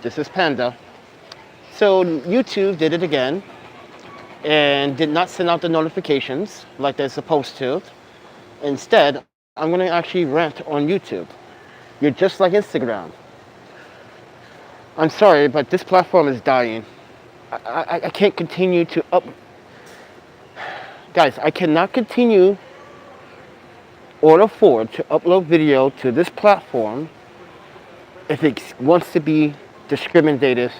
This is Panda. So YouTube did it again and did not send out the notifications like they're supposed to. Instead, I'm going to actually rant on YouTube. You're just like Instagram. I'm sorry, but this platform is dying. I can't continue to Guys, I cannot continue or afford to upload video to this platform if it wants to be discriminative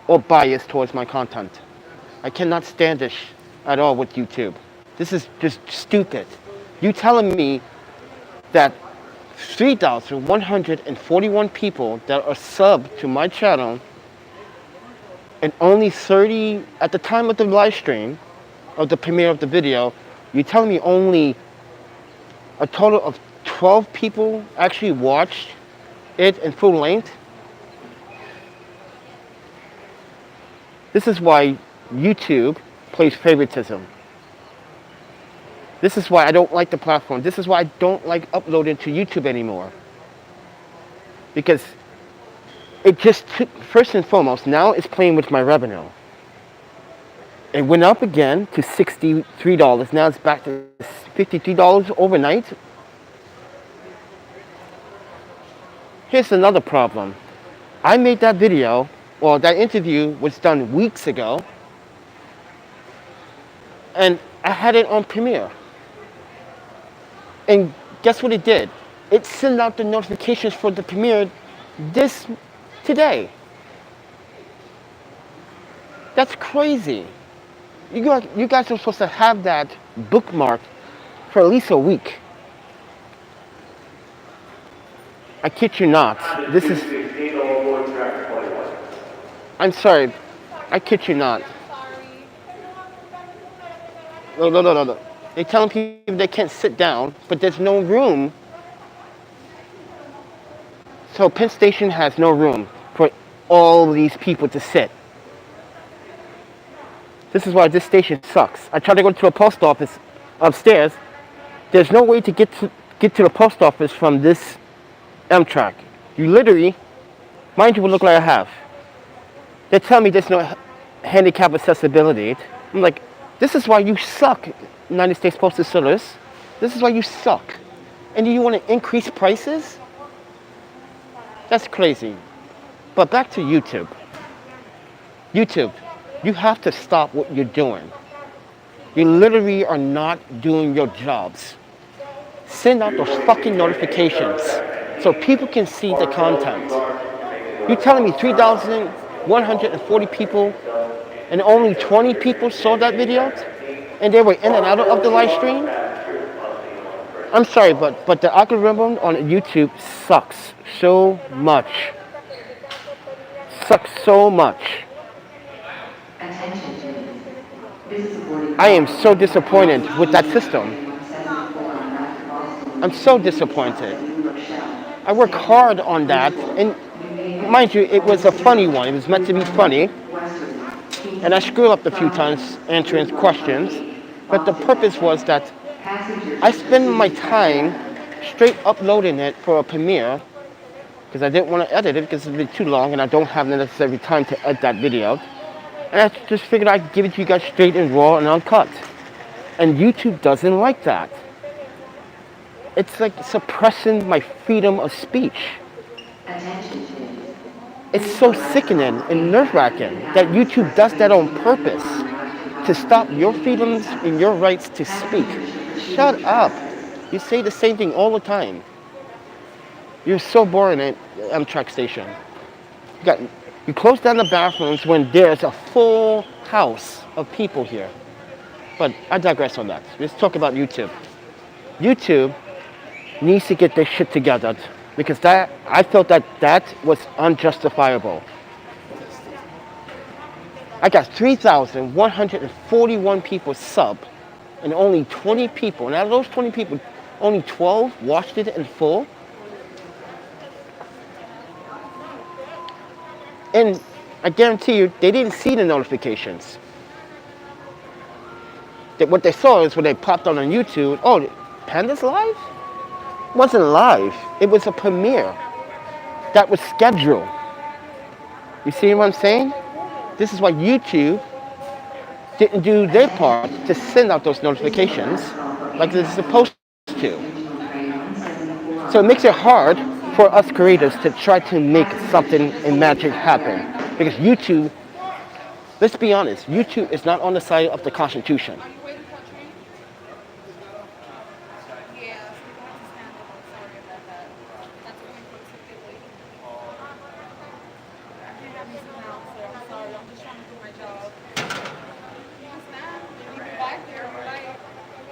or biased towards my content. I cannot stand this at all with YouTube. This is just stupid. You telling me that 3,141 people that are subbed to my channel and only 30 at the time of the live stream of the premiere of the video, you're telling me only a total of 12 people actually watched it in full length? This is why YouTube plays favoritism. This is why I don't like the platform. This is why I don't like uploading to YouTube anymore. Because it just took, first and foremost, now it's playing with my revenue. It went up again to $63. Now it's back to $53 overnight. Here's another problem. I made that video, or that interview was done weeks ago, and I had it on Premiere. And guess what it did? It sent out the notifications for the premiere today. That's crazy. You guys are supposed to have that bookmarked for at least a week. I kid you not. This is... I'm sorry. I kid you not. No. They're telling people they can't sit down, but there's no room. So Penn Station has no room for all these people to sit. This is why this station sucks. I tried to go to a post office upstairs. There's no way to get to the post office from this Amtrak. You literally, mind you, what look like I have. They tell me there's no handicap accessibility. I'm like, this is why you suck, United States Postal Service. This is why you suck. And you want to increase prices? That's crazy. But back to YouTube. YouTube, you have to stop what you're doing. You literally are not doing your jobs. Send out those fucking notifications so people can see the content. You're telling me 3,140 people and only 20 people saw that video? And they were in and out of the live stream? I'm sorry, but the algorithm on YouTube sucks so much. Sucks so much. I am so disappointed with that system. I'm so disappointed. I work hard on that, and mind you, it was a funny one. It was meant to be funny. And I screwed up a few times answering questions, but the purpose was that I spend my time straight uploading it for a premiere because I didn't want to edit it because it'd be too long and I don't have the necessary time to edit that video. And I just figured I'd give it to you guys straight and raw and uncut. And YouTube doesn't like that. It's like suppressing my freedom of speech. It's so sickening and nerve-wracking that YouTube does that on purpose to stop your freedoms and your rights to speak. Shut up. You say the same thing all the time. You're so boring at Amtrak station. You close down the bathrooms when there's a full house of people here. But I digress on that. Let's talk about YouTube. YouTube needs to get their shit together because I felt that was unjustifiable. I got 3,141 people sub and only 20 people, and out of those 20 people, only 12 watched it in full. And I guarantee you, they didn't see the notifications. What they saw is when they popped on YouTube, oh, Panda's live? It wasn't live. It was a premiere that was scheduled. You see what I'm saying? This is why YouTube didn't do their part to send out those notifications like they're supposed to. So it makes it hard for us creators to try to make something and magic happen. Because YouTube, let's be honest, YouTube is not on the side of the Constitution.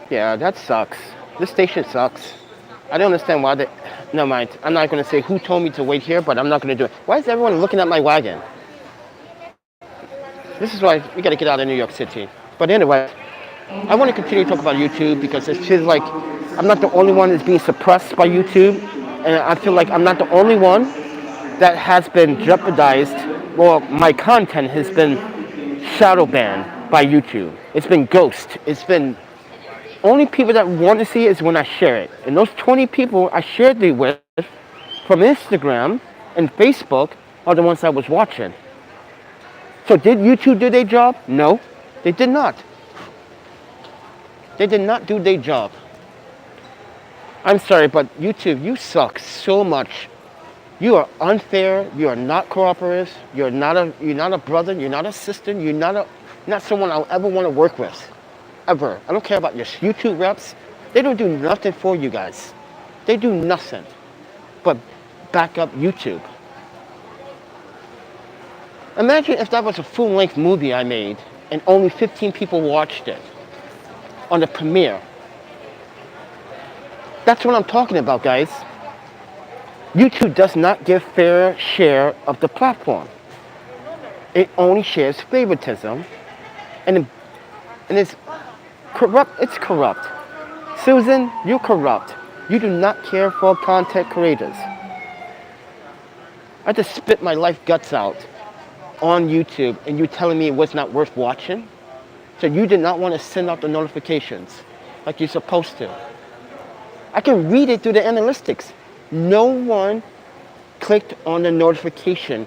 Yeah, that sucks. This station sucks. I don't understand why they... Never mind. I'm not going to say who told me to wait here, but I'm not going to do it. Why is everyone looking at my wagon? This is why we got to get out of New York City. But anyway, I want to continue to talk about YouTube because it feels like I'm not the only one that's being suppressed by YouTube. And I feel like I'm not the only one that has been jeopardized. Well, my content has been shadow banned by YouTube. It's been ghost. It's been... Only people that want to see it is when I share it. And those 20 people I shared it with from Instagram and Facebook are the ones I was watching. So did YouTube do their job? No, they did not. They did not do their job. I'm sorry, but YouTube, you suck so much. You are unfair. You are not cooperative. You're not a brother. You're not a sister. You're not someone I'll ever want to work with. Ever. I don't care about your YouTube reps. They don't do nothing for you guys. They do nothing but back up YouTube. Imagine if that was a full-length movie I made and only 15 people watched it on the premiere. That's what I'm talking about, guys. YouTube does not give fair share of the platform. It only shares favoritism, and it's corrupt. It's corrupt. Susan, you're corrupt. You do not care for content creators. I just spit my life guts out on YouTube, and you telling me it was not worth watching? So you did not want to send out the notifications like you're supposed to. I can read it through the analytics. No one clicked on the notification.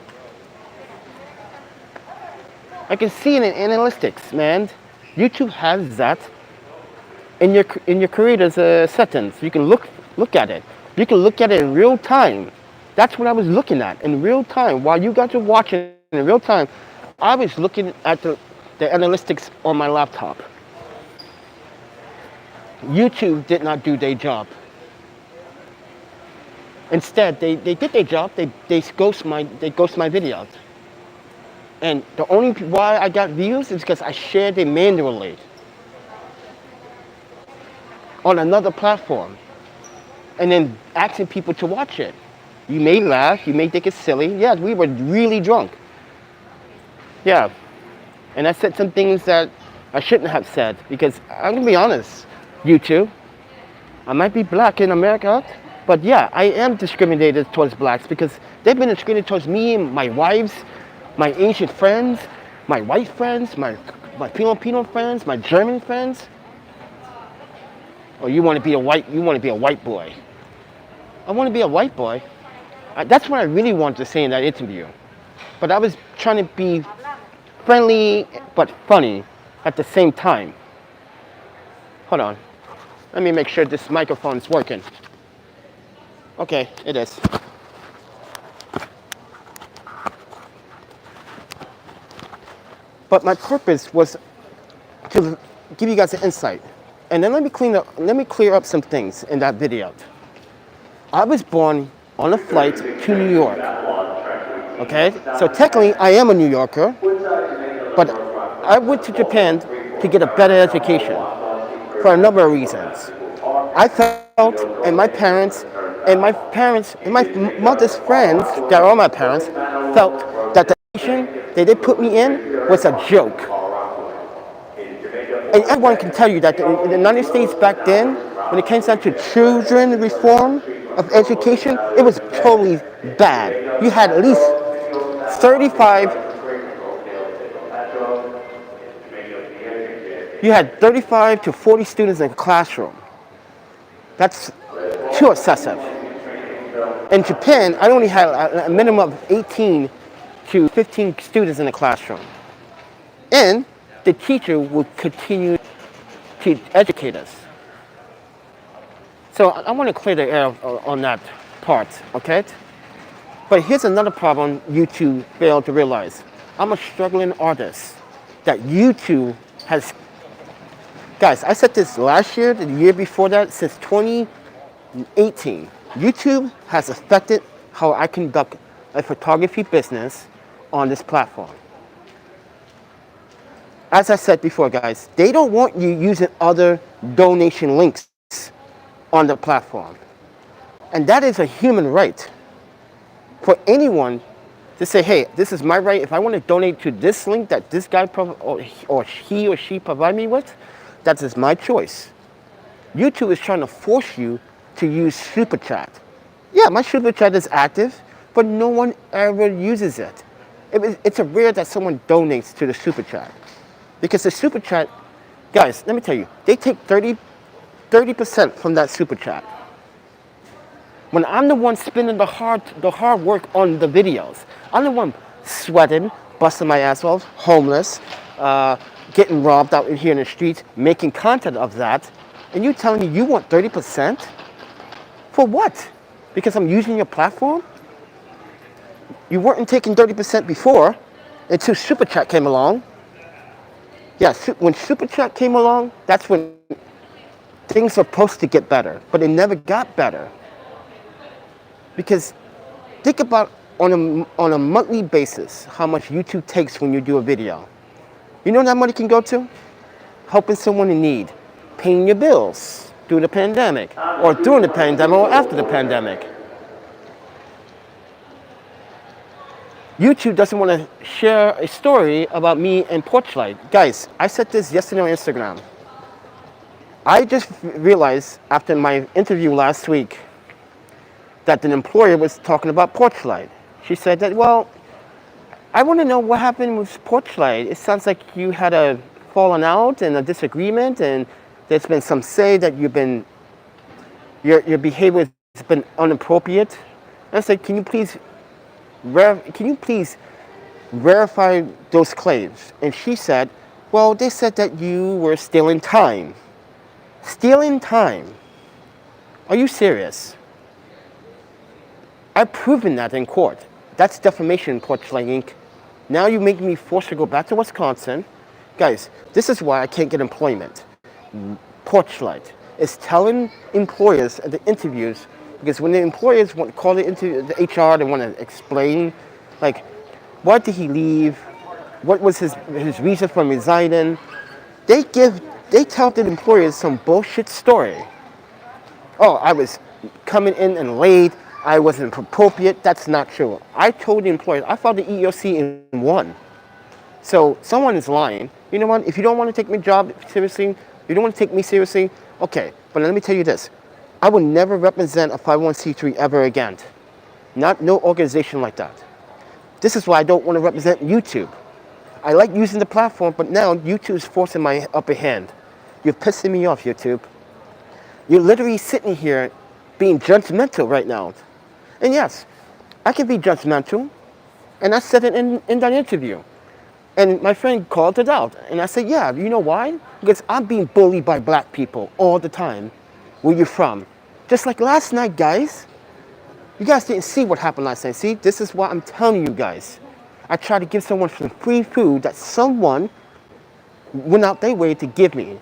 I can see it in analytics, man. YouTube has that in your creator's settings. You can look at it. You can look at it in real time. That's what I was looking at in real time. While you guys are watching in real time, I was looking at the analytics on my laptop. YouTube did not do their job. Instead, they did their job. They ghost my videos. And the only why I got views is because I shared it manually on another platform, and then asking people to watch it. You may laugh, you may think it's silly. Yeah, we were really drunk. Yeah, and I said some things that I shouldn't have said because I'm gonna be honest, YouTube. I might be black in America, but yeah, I am discriminated towards blacks because they've been discriminated towards me and my wives, my Asian friends, my white friends, my Filipino friends, my German friends. Or you want to be a white boy. I want to be a white boy. That's what I really wanted to say in that interview. But I was trying to be friendly but funny at the same time. Hold on. Let me make sure this microphone is working. Okay, it is. But my purpose was to give you guys an insight. And then let me clear up some things in that video. I was born on a flight to New York. Okay? So technically I am a New Yorker, but I went to Japan to get a better education for a number of reasons. I felt, and my parents, and my mother's friends, that are my parents, felt that the nation that they put me in was a joke. And everyone can tell you that in the United States back then, when it came down to children reform of education, it was totally bad. You had at least 35 to 40 students in a classroom. That's too excessive. In Japan, I only had a minimum of 18 to 15 students in the classroom. And the teacher will continue to educate us. So I want to clear the air on that part, okay? But here's another problem YouTube failed to realize. I'm a struggling artist that YouTube has, guys, I said this last year, the year before that, since 2018. YouTube has affected how I conduct a photography business on this platform. As I said before, guys, they don't want you using other donation links on the platform. And that is a human right for anyone to say, hey, this is my right. If I want to donate to this link that this guy or he or she provide me with, that is my choice. YouTube is trying to force you to use Super Chat. Yeah, my Super Chat is active, but no one ever uses it. It's a rare that someone donates to the Super Chat. Because the Super Chat, guys, let me tell you, they take 30% from that Super Chat. When I'm the one spending the hard work on the videos, I'm the one sweating, busting my ass off, homeless, getting robbed out here in the streets, making content of that, and you telling me you want 30%? For what? Because I'm using your platform? You weren't taking 30% before until Super Chat came along. Yeah, when Super Chat came along, that's when things were supposed to get better, but they never got better. Because think about on a monthly basis how much YouTube takes when you do a video. You know what that money can go to? Helping someone in need, paying your bills during the pandemic, or during the pandemic, or after the pandemic. YouTube doesn't want to share a story about me and Porchlight. Guys, I said this yesterday on Instagram. I just realized after my interview last week that an employer was talking about Porchlight. She said that, well, I want to know what happened with Porchlight. It sounds like you had a falling out and a disagreement, and there's been some say that your behavior has been inappropriate. And I said, can you please verify those claims? And she said, well, they said that you were stealing time. Stealing time? Are you serious? I've proven that in court. That's defamation, Porchlight Inc. Now you make me forced to go back to Wisconsin. Guys, this is why I can't get employment. Porchlight is telling employers at the interviews, because when the employers want to call it into the HR, they want to explain, like, why did he leave? What was his reason for resigning? They tell the employers some bullshit story. Oh, I was coming in and late. I wasn't appropriate. That's not true. I told the employers, I filed the EEOC in one. So someone is lying. You know what? If you don't want to take my job seriously, you don't want to take me seriously, okay. But let me tell you this. I will never represent a 501c3 ever again. No organization like that. This is why I don't want to represent YouTube. I like using the platform, but now YouTube is forcing my upper hand. You're pissing me off, YouTube. You're literally sitting here being judgmental right now. And yes, I can be judgmental, and I said it in that interview. And my friend called it out, and I said, yeah, you know why? Because I'm being bullied by black people all the time. Where you from? Just like last night, guys. You guys didn't see what happened last night. See, this is what I'm telling you guys. I tried to give someone some free food that someone went out their way to give me.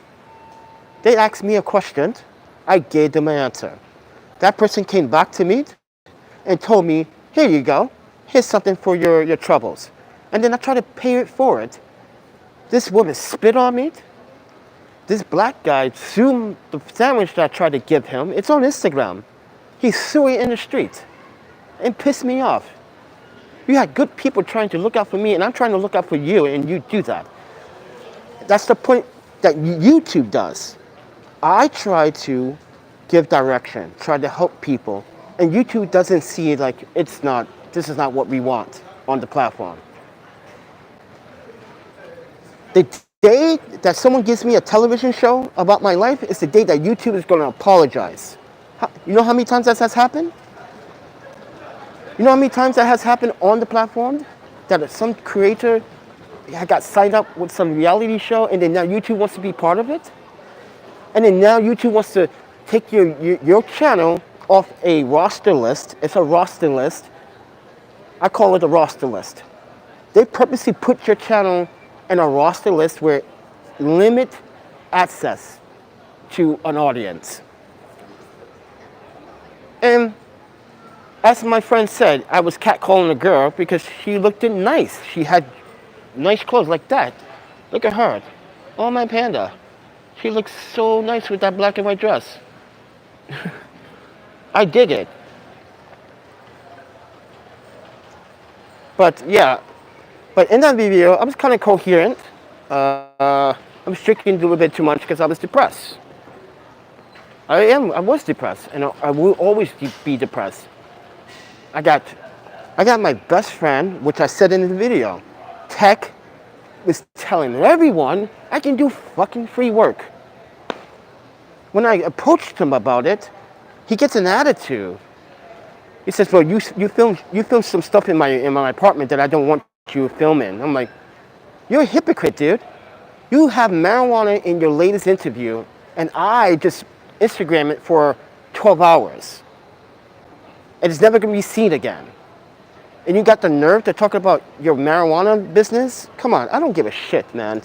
They asked me a question. I gave them an answer. That person came back to me and told me, here you go. Here's something for your troubles. And then I tried to pay it forward. This woman spit on me. This black guy threw the sandwich that I tried to give him. It's on Instagram. He threw it in the street and pissed me off. You had good people trying to look out for me, and I'm trying to look out for you, and you do that. That's the point that YouTube does. I try to give direction, try to help people, and YouTube doesn't see it like this is not what we want on the platform. The day that someone gives me a television show about my life is the day that YouTube is going to apologize. You know how many times that has happened? You know how many times that has happened on the platform? that some creator got signed up with some reality show, and then now YouTube wants to be part of it? And then now YouTube wants to take your channel off a roster list. It's a roster list. I call it a roster list. They purposely put your channel in a roster list where limit access to an audience. And as my friend said, I was catcalling a girl because she looked nice. She had nice clothes like that. Look at her. Oh, my panda. She looks so nice with that black and white dress. I dig it. But yeah, but in that video, I was kind of coherent. I was drinking a little bit too much because I was depressed. I was depressed, and I will always be depressed. I got my best friend, which I said in the video. Tech was telling everyone I can do fucking free work. When I approached him about it, he gets an attitude. He says, "Well, you filmed some stuff in my apartment that I don't want you filming." I'm like, "You're a hypocrite, dude. You have marijuana in your latest interview, and I just Instagram it for 12 hours. And it's never going to be seen again. And you got the nerve to talk about your marijuana business? Come on, I don't give a shit, man.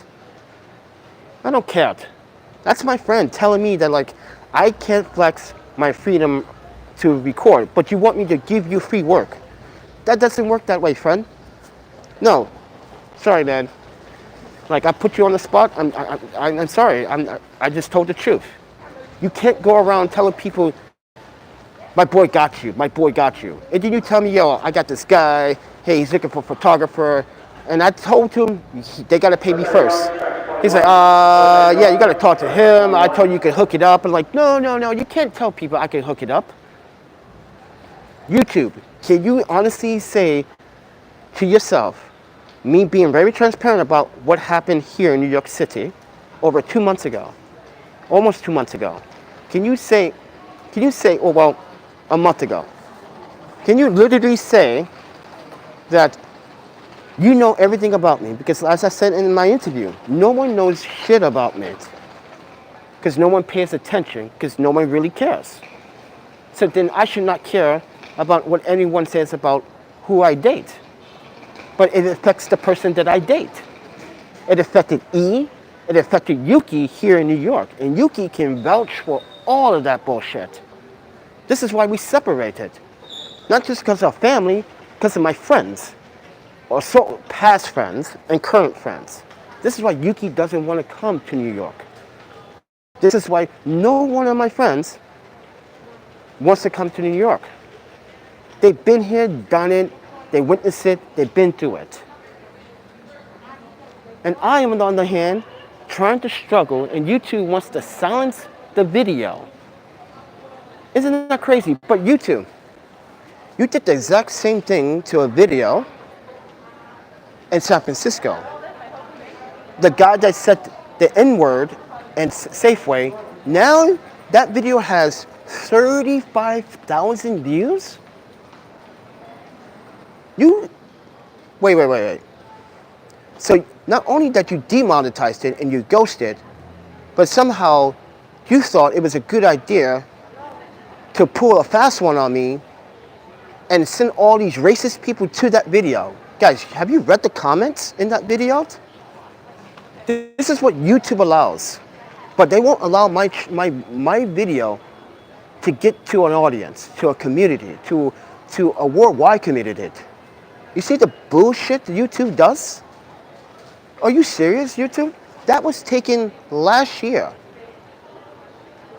I don't care." That's my friend telling me that, like, I can't flex my freedom to record, but you want me to give you free work. That doesn't work that way, friend. No. Sorry, man. Like, I put you on the spot. I'm sorry. I just told the truth. You can't go around telling people, "My boy got you. My boy got you." And then you tell me, "Yo, I got this guy. Hey, he's looking for a photographer." And I told him they got to pay me first. He's like, "Yeah, you got to talk to him. I told you could hook it up." I'm like, no. You can't tell people I can hook it up. YouTube, can you honestly say to yourself, me being very transparent about what happened here in New York City over 2 months ago, almost 2 months ago, can you say, oh, well, a month ago, can you literally say that you know everything about me? Because as I said in my interview, no one knows shit about me because no one pays attention, because no one really cares. So then I should not care about what anyone says about who I date. But it affects the person that I date. It affected E, it affected Yuki here in New York. And Yuki can vouch for all of that bullshit. This is why we separated. Not just because of family, because of my friends. Or so past friends and current friends. This is why Yuki doesn't want to come to New York. This is why no one of my friends wants to come to New York. They've been here, done it, they witnessed it, they've been through it. And I am, on the other hand, trying to struggle, and YouTube wants to silence the video. Isn't that crazy? But YouTube, you did the exact same thing to a video in San Francisco. The guy that said the N-word and Safeway, now that video has 35,000 views? Wait. So not only that you demonetized it and you ghosted, but somehow you thought it was a good idea to pull a fast one on me and send all these racist people to that video. Guys, have you read the comments in that video? This is what YouTube allows, but they won't allow my video to get to an audience, to a community, to a worldwide community. You see the bullshit YouTube does? Are you serious, YouTube? That was taken last year.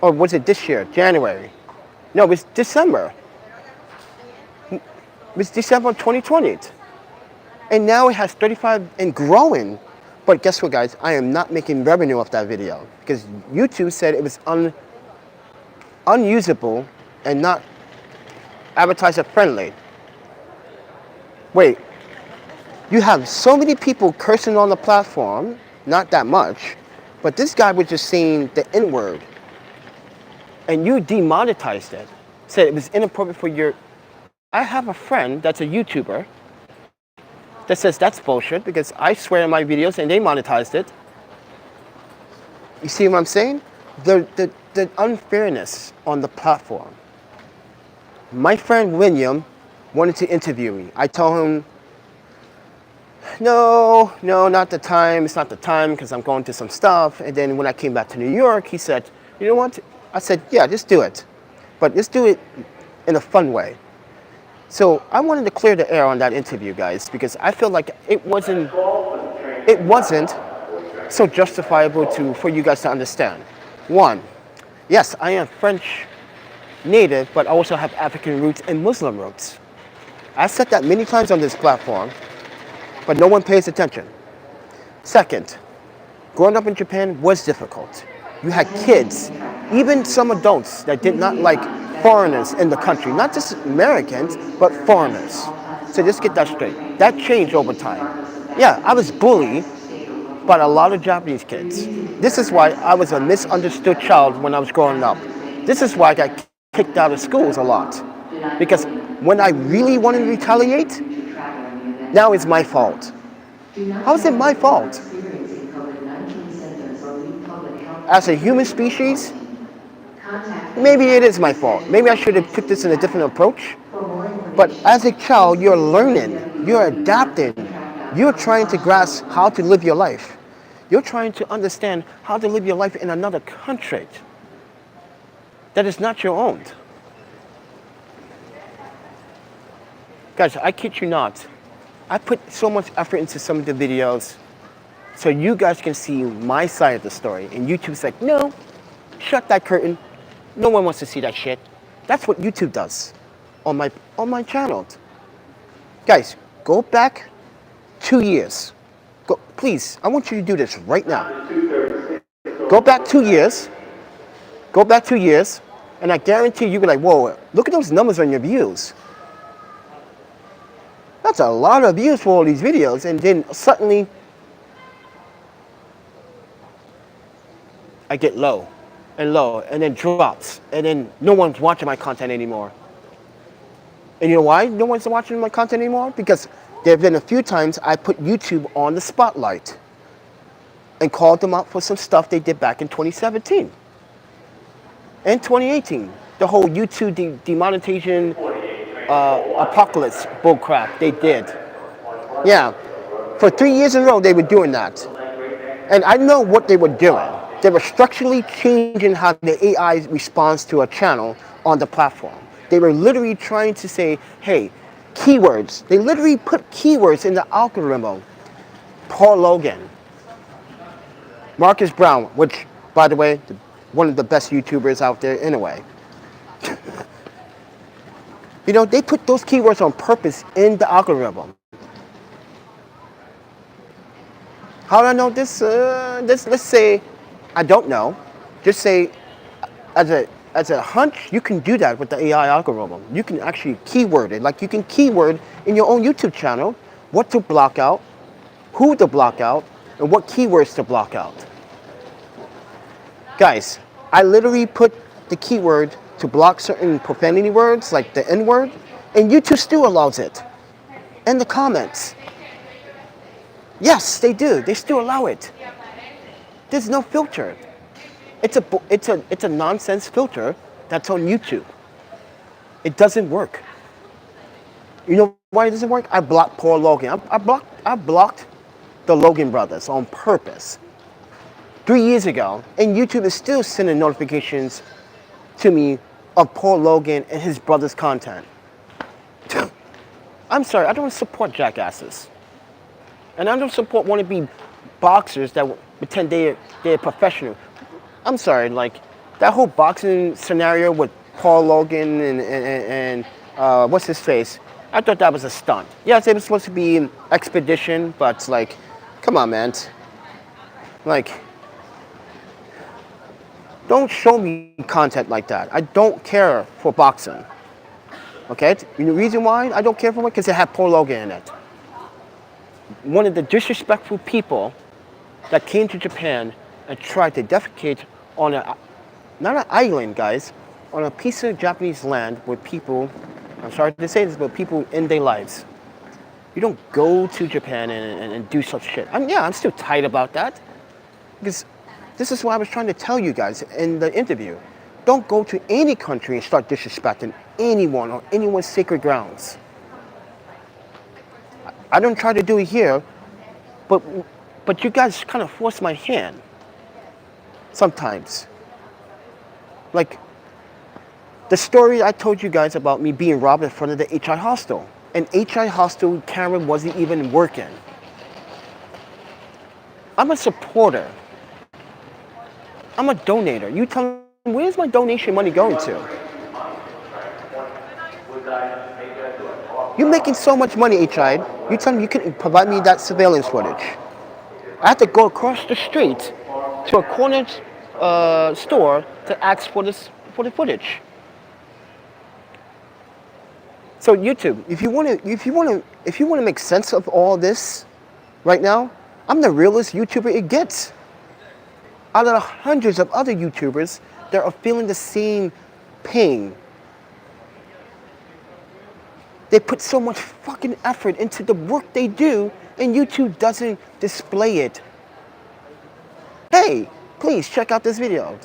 Or was it this year, January? No, it was December. It was December 2020. And now it has 35 and growing. But guess what, guys? I am not making revenue off that video because YouTube said it was unusable and not advertiser friendly. Wait, you have so many people cursing on the platform, not that much, but this guy was just saying the N-word, and you demonetized it, said it was inappropriate for your... I have a friend that's a YouTuber, that says that's bullshit because I swear in my videos and they monetized it. You see what I'm saying? The unfairness on the platform. My friend William wanted to interview me. I told him, no, not the time. It's not the time because I'm going to some stuff. And then when I came back to New York, he said, you know what? I said, yeah, just do it. But let's do it in a fun way. So I wanted to clear the air on that interview, guys, because I feel like it wasn't so justifiable for you guys to understand. One, yes, I am French native, but I also have African roots and Muslim roots. I said that many times on this platform, but no one pays attention. Second, growing up in Japan was difficult. You had kids, even some adults that did not like foreigners in the country, not just Americans, but foreigners. So just get that straight. That changed over time. Yeah, I was bullied by a lot of Japanese kids. This is why I was a misunderstood child when I was growing up. This is why I got kicked out of schools a lot. Because when I really wanted to retaliate, now it's my fault. How is it my fault? As a human species, maybe it is my fault. Maybe I should have took this in a different approach. But as a child, you're learning, you're adapting, you're trying to grasp how to live your life. You're trying to understand how to live your life in another country that is not your own. Guys, I kid you not. I put so much effort into some of the videos so you guys can see my side of the story. And YouTube's like, no, shut that curtain. No one wants to see that shit. That's what YouTube does on my channel. Guys, go back 2 years. Go, please, I want you to do this right now. Go back 2 years. Go back 2 years, and I guarantee you'll be like, whoa, look at those numbers on your views. That's a lot of views for all these videos, and then suddenly I get low, and then drops, and then no one's watching my content anymore. And you know why no one's watching my content anymore? Because there have been a few times I put YouTube on the spotlight and called them out for some stuff they did back in 2017 and 2018. The whole YouTube demonetization apocalypse bullcrap they did. Yeah, for 3 years in a row they were doing that. And I know what they were doing. They were structurally changing how the AI responds to a channel on the platform. They were literally trying to say, hey, keywords. They literally put keywords in the algorithm. Paul Logan, Marcus Brown, which, by the way, one of the best YouTubers out there anyway. You know, they put those keywords on purpose in the algorithm. How do I know this? Let's say, I don't know. Just say, as a hunch, you can do that with the AI algorithm. You can actually keyword it. Like you can keyword in your own YouTube channel what to block out, who to block out, and what keywords to block out. Guys, I literally put the keyword to block certain profanity words, like the N-word, and YouTube still allows it. And the comments. Yes, they do. They still allow it. There's no filter. It's a nonsense filter that's on YouTube. It doesn't work. You know why it doesn't work? I blocked Paul Logan. I blocked the Logan brothers on purpose 3 years ago, and YouTube is still sending notifications to me of Paul Logan and his brother's content. I'm sorry, I don't support jackasses. And I don't support wannabe boxers that pretend they're professional. I'm sorry, like that whole boxing scenario with Paul Logan and what's his face? I thought that was a stunt. Yes, it was supposed to be an expedition, but like, come on, man. Like, don't show me content like that. I don't care for boxing. Okay? The reason why I don't care for it? Because it had Paul Logan in it. One of the disrespectful people that came to Japan and tried to defecate on not an island, guys, on a piece of Japanese land with people, I'm sorry to say this, but people in their lives. You don't go to Japan and do such shit. I'm still tight about that. Because this is what I was trying to tell you guys in the interview. Don't go to any country and start disrespecting anyone or anyone's sacred grounds. I don't try to do it here, but you guys kind of force my hand sometimes. Like the story I told you guys about me being robbed in front of the HI hostel. And HI hostel camera wasn't even working. I'm a supporter. I'm a donator. You tell me, where's my donation money going to? You're making so much money, HI. You tell me you can provide me that surveillance footage. I have to go across the street to a corner store to ask for the footage. So YouTube, if you want to make sense of all this right now, I'm the realest YouTuber it gets. Out of the hundreds of other YouTubers that are feeling the same pain. They put so much fucking effort into the work they do, and YouTube doesn't display it. Hey, please check out this video.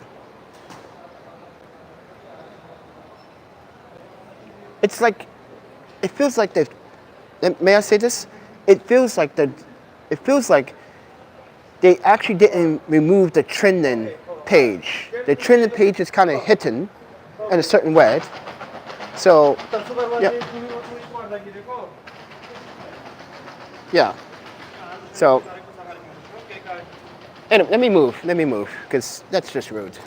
It's like, it feels like may I say this? It feels like they actually didn't remove the trending page. The trending page is kind of hidden in a certain way. So, yeah. So, and let me move, because that's just rude.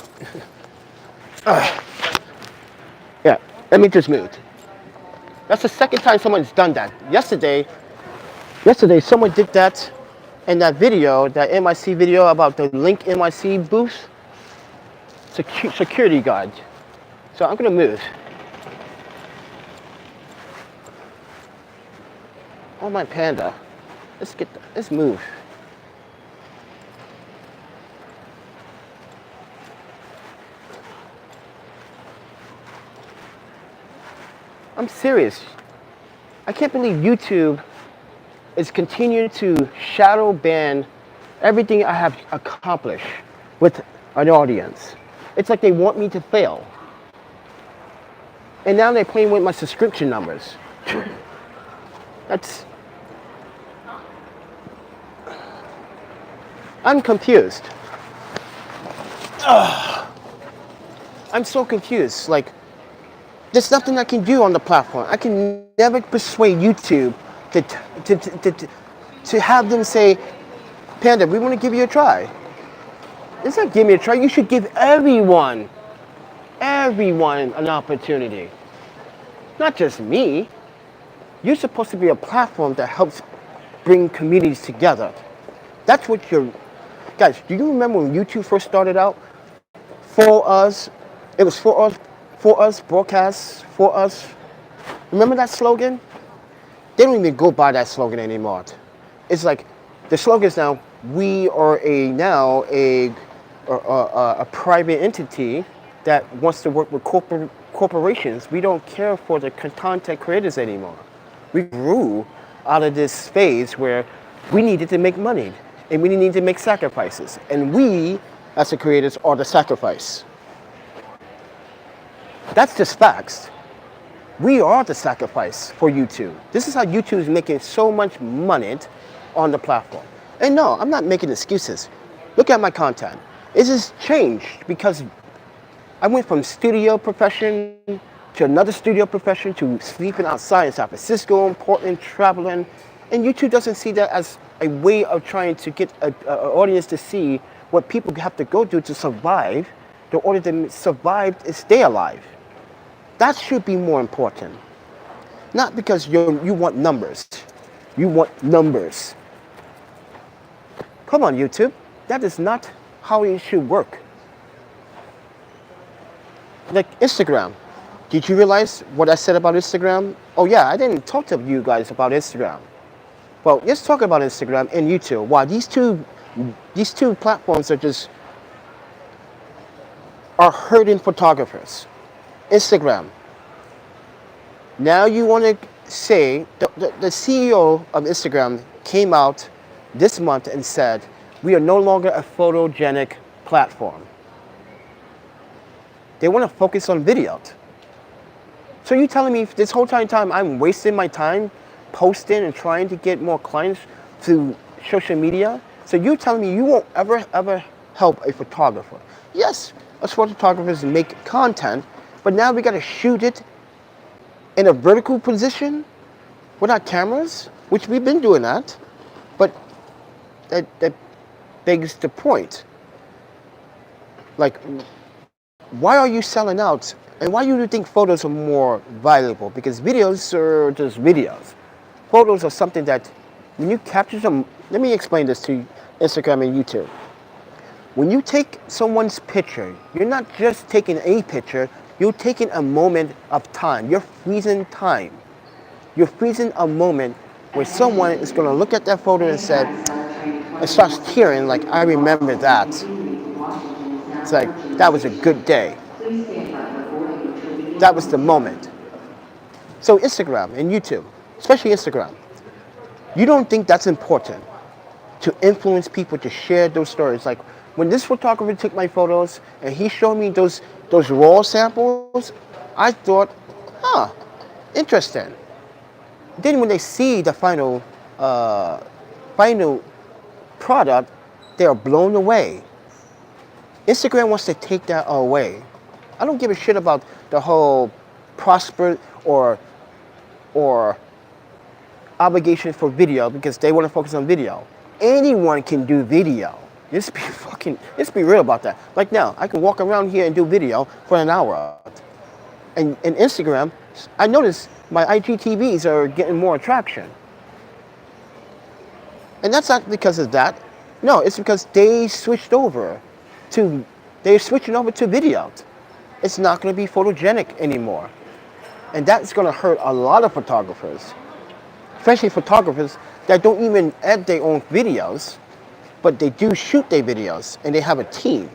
Yeah, let me just move. That's the second time someone's done that. Yesterday someone did that in that video, that NYC video about the Link NYC booth. Security guard. So I'm gonna move. Oh my panda. Let's move. I'm serious. I can't believe YouTube is continuing to shadow ban everything I have accomplished with an audience. It's like they want me to fail. And now they're playing with my subscription numbers. I'm confused. I'm so confused. Like, there's nothing I can do on the platform. I can never persuade YouTube to have them say, Panda, we want to give you a try. It's not give me a try. You should give everyone an opportunity. Not just me. You're supposed to be a platform that helps bring communities together. That's what you're... Guys, do you remember when YouTube first started out? For us, it was for us, broadcast, for us. Remember that slogan? They don't even go by that slogan anymore. It's like, the slogan is now, we are a private entity that wants to work with corporations. We don't care for the content creators anymore. We grew out of this phase where we needed to make money and we needed to make sacrifices. And we, as the creators, are the sacrifice. That's just facts. We are the sacrifice for YouTube. This is how YouTube is making so much money on the platform. And no, I'm not making excuses. Look at my content. It just changed because I went from studio profession to another studio profession to sleeping outside in San Francisco, Portland, traveling. And YouTube doesn't see that as a way of trying to get an audience to see what people have to go through to survive. The order to survive is stay alive. That should be more important. Not because you want numbers. You want numbers. Come on, YouTube. That is not how it should work. Like Instagram. Did you realize what I said about Instagram? Oh yeah, I didn't talk to you guys about Instagram. Well, let's talk about Instagram and YouTube. Wow, these two platforms are hurting photographers. Instagram. Now you want to say, the CEO of Instagram came out this month and said, we are no longer a photogenic platform. They want to focus on video. So you telling me this whole time I'm wasting my time posting and trying to get more clients through social media? So you telling me you won't ever help a photographer? Yes, us photographers make content, but now we got to shoot it in a vertical position with our cameras, which we've been doing that, but that begs the point. Like, why are you selling out? And why do you think photos are more valuable? Because videos are just videos. Photos are something that, when you capture some, let me explain this to Instagram and YouTube. When you take someone's picture, you're not just taking a picture, you're taking a moment of time. You're freezing time. You're freezing a moment where someone is going to look at that photo and say, and starts tearing, like, I remember that. It's like, that was a good day. That was the moment. So Instagram and YouTube, especially Instagram, you don't think that's important to influence people to share those stories? Like, when this photographer took my photos and he showed me those raw samples, I thought, interesting. Then when they see the final product, they are blown away. Instagram wants to take that away. I don't give a shit about the whole prosper or obligation for video, because they want to focus on video. Anyone can do video. Let's be real about that. Like now, I can walk around here and do video for an hour. And Instagram, I notice my IGTVs are getting more traction. And that's not because of that. No, it's because they're switching over to video. It's not going to be photogenic anymore. And that's going to hurt a lot of photographers, especially photographers that don't even edit their own videos, but they do shoot their videos and they have a team.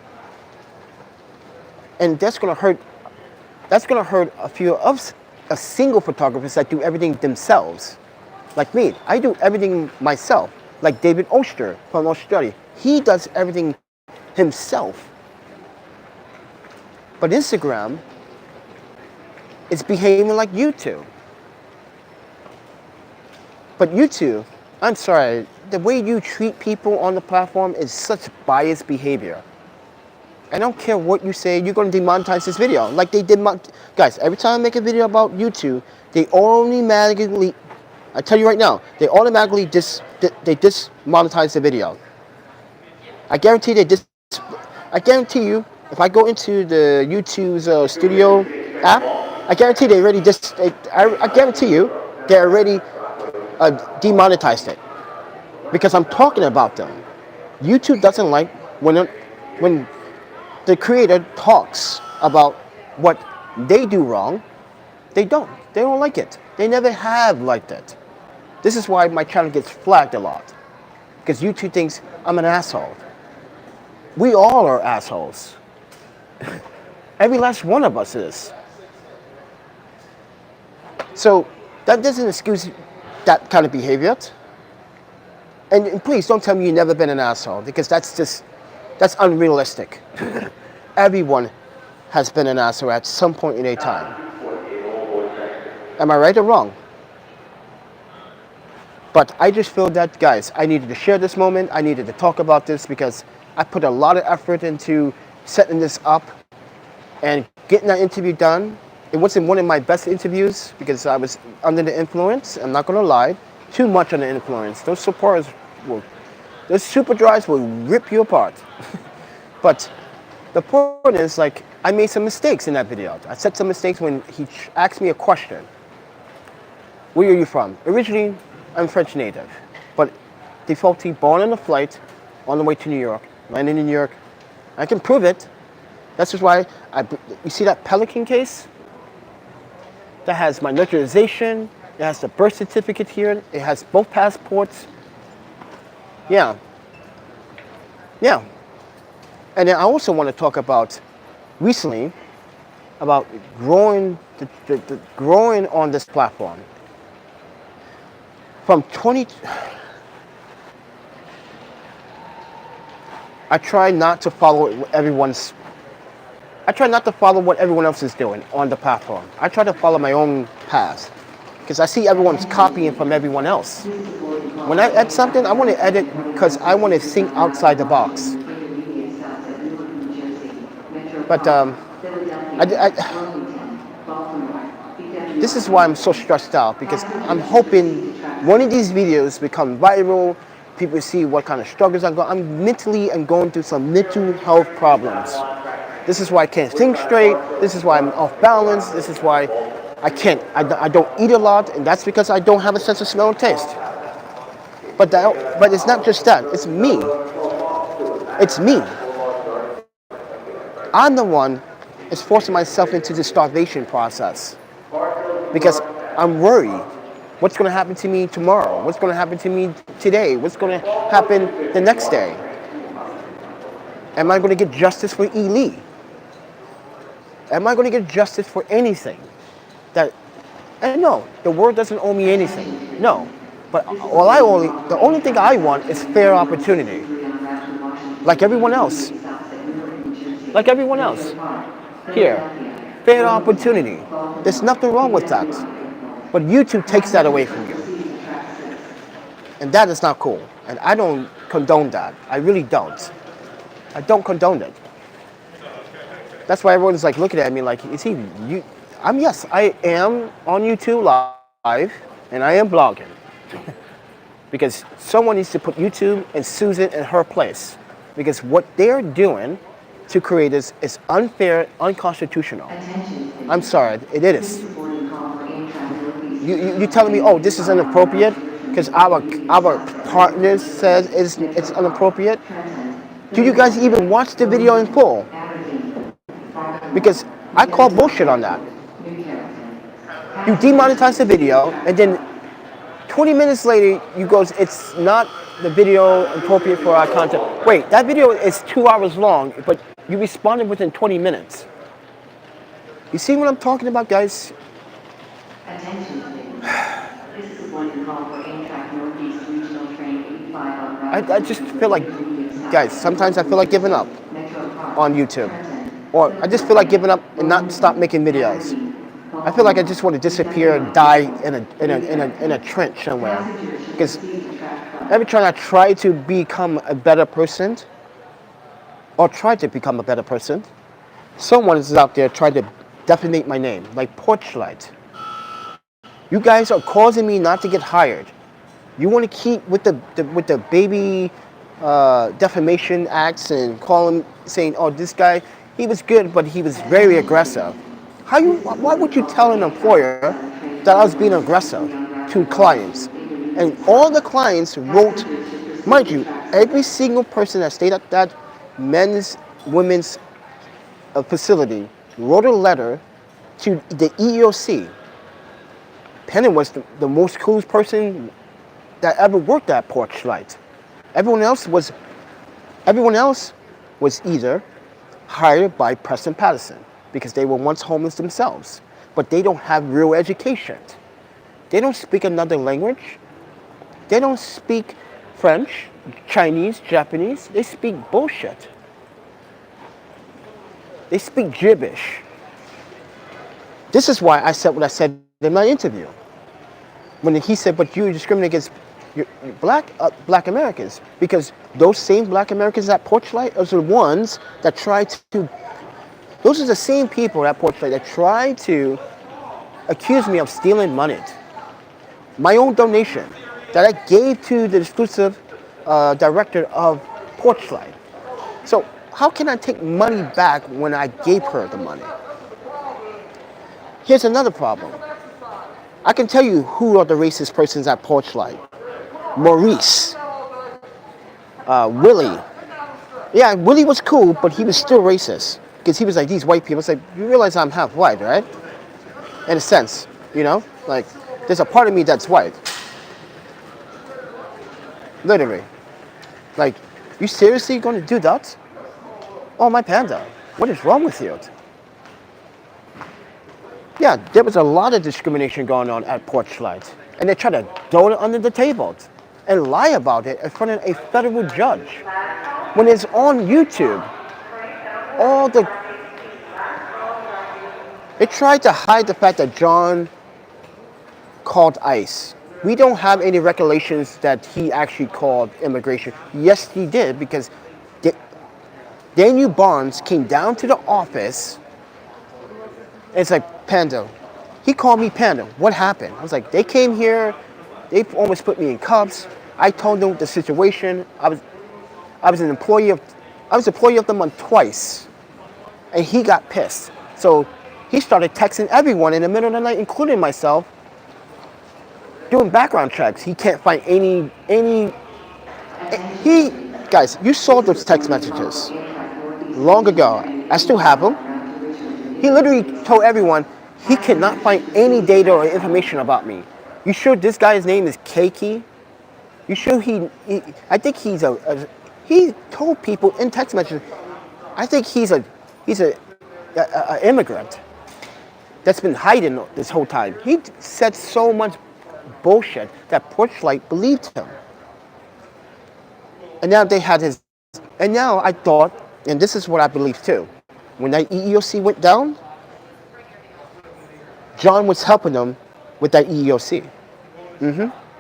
And that's going to hurt a few of single photographers that do everything themselves. Like me, I do everything myself. Like David Oster from Australia, he does everything himself. But Instagram is behaving like YouTube. But YouTube, I'm sorry, the way you treat people on the platform is such biased behavior. I don't care what you say, you're going to demonetize this video. Like they did, guys, every time I make a video about YouTube, they automatically, I tell you right now, they automatically dismonetize the video. I guarantee you, if I go into the YouTube's studio app, I guarantee they already I guarantee you they already demonetized it, because I'm talking about them. YouTube doesn't like when the creator talks about what they do wrong. They don't like it. They never have liked it. This is why my channel gets flagged a lot, because YouTube thinks I'm an asshole. We all are assholes. Every last one of us is. So that doesn't excuse that kind of behavior. And please don't tell me you've never been an asshole, because that's unrealistic. Everyone has been an asshole at some point in their time. Am I right or wrong? But I just feel that, guys, I needed to share this moment. I needed to talk about this because I put a lot of effort into setting this up and getting that interview done. It wasn't one of my best interviews because I was under the influence. I'm not going to lie. Too much under influence. Those super drives will rip you apart. But the point is, like, I made some mistakes in that video. I said some mistakes when he asked me a question. Where are you from? Originally, I'm French native, but defaultly born on a flight on the way to New York, landed in New York. I can prove it. That's just why you see that Pelican case? That has my naturalization. It has the birth certificate here. It has both passports. Yeah. And then I also want to talk about recently about growing on this platform. from 20. I try not to follow everyone's. I try not to follow what everyone else is doing on the platform. I try to follow my own path because I see everyone's copying from everyone else. When I edit something, I want to edit because I want to think outside the box. But this is why I'm so stressed out, because I'm hoping one of these videos become viral. People see what kind of struggles I'm mentally and going through some mental health problems. This is why I can't think straight. This is why I'm off balance. This is why I don't eat a lot, and that's because I don't have a sense of smell and taste. But it's not just that. It's me. It's me. I'm the one that's forcing myself into the starvation process because I'm worried. What's going to happen to me tomorrow? What's going to happen to me today? What's going to happen the next day? Am I going to get justice for E. Lee? Am I going to get justice for anything? And no, the world doesn't owe me anything. No. But the only thing I want is fair opportunity. Like everyone else. Like everyone else. Here. Fair opportunity. There's nothing wrong with that. But YouTube takes that away from you. And that is not cool. And I don't condone that. I really don't. I don't condone it. That's why everyone's like looking at me like, is he you? Yes, I am on YouTube live and I am blogging. Because someone needs to put YouTube and Susan in her place. Because what they're doing to create this is unfair, unconstitutional. I'm sorry, it is. You telling me, oh, this is inappropriate because our partner says it's inappropriate? Do you guys even watch the video in full? Because I call bullshit on that. You demonetize the video, and then 20 minutes later, you goes, it's not the video appropriate for our content. Wait, that video is 2 hours long, but you responded within 20 minutes. You see what I'm talking about, guys? I just feel like, guys, sometimes I feel like giving up on YouTube. Or I just feel like giving up and not stop making videos. I feel like I just want to disappear and die in a trench somewhere. Because every time I try to become a better person, or try to become a better person, someone is out there trying to defamate my name, like Porchlight. You guys are causing me not to get hired. You want to keep with the baby defamation acts and saying, oh, this guy, he was good, but he was very aggressive. Why would you tell an employer that I was being aggressive to clients? And all the clients wrote, mind you, every single person that stayed at that women's facility wrote a letter to the EEOC. Penny was the most coolest person that ever worked at Porchlight. Everyone else was either hired by Preston Patterson because they were once homeless themselves, but they don't have real education. They don't speak another language. They don't speak French, Chinese, Japanese. They speak bullshit. They speak gibberish. This is why I said what I said in my interview. When he said, but you discriminate against black Americans, because those same black Americans at Porchlight are the ones that those are the same people at Porchlight that try to accuse me of stealing money. My own donation that I gave to the exclusive director of Porchlight. So how can I take money back when I gave her the money? Here's another problem. I can tell you who are the racist persons at Porchlight. Maurice. Willie. Yeah, Willie was cool, but he was still racist. Because he was like, these white people. It's like, you realize I'm half white, right? In a sense, you know? Like, there's a part of me that's white. Literally. Like, you seriously going to do that? Oh, my panda. What is wrong with you? Yeah, there was a lot of discrimination going on at Porchlight. And they try to throw it under the table and lie about it in front of a federal judge. When it's on YouTube, they tried to hide the fact that John called ICE. We don't have any regulations that he actually called immigration. Yes, he did, because Daniel Barnes came down to the office and it's like, Panda. He called me Panda. What happened? I was like, they came here, they almost put me in cuffs. I told them the situation. I was an employee of them on twice, and he got pissed. So he started texting everyone in the middle of the night, including myself, doing background checks. He can't find any. Guys, you saw those text messages long ago. I still have them. He literally told everyone he cannot find any data or information about me. You sure this guy's name is Keiki? You sure I think he's he told people in text messages, I think he's a immigrant that's been hiding this whole time. He said so much bullshit that Porchlight believed him. And now I thought, and this is what I believe too, when that EEOC went down, John was helping them with that EEOC.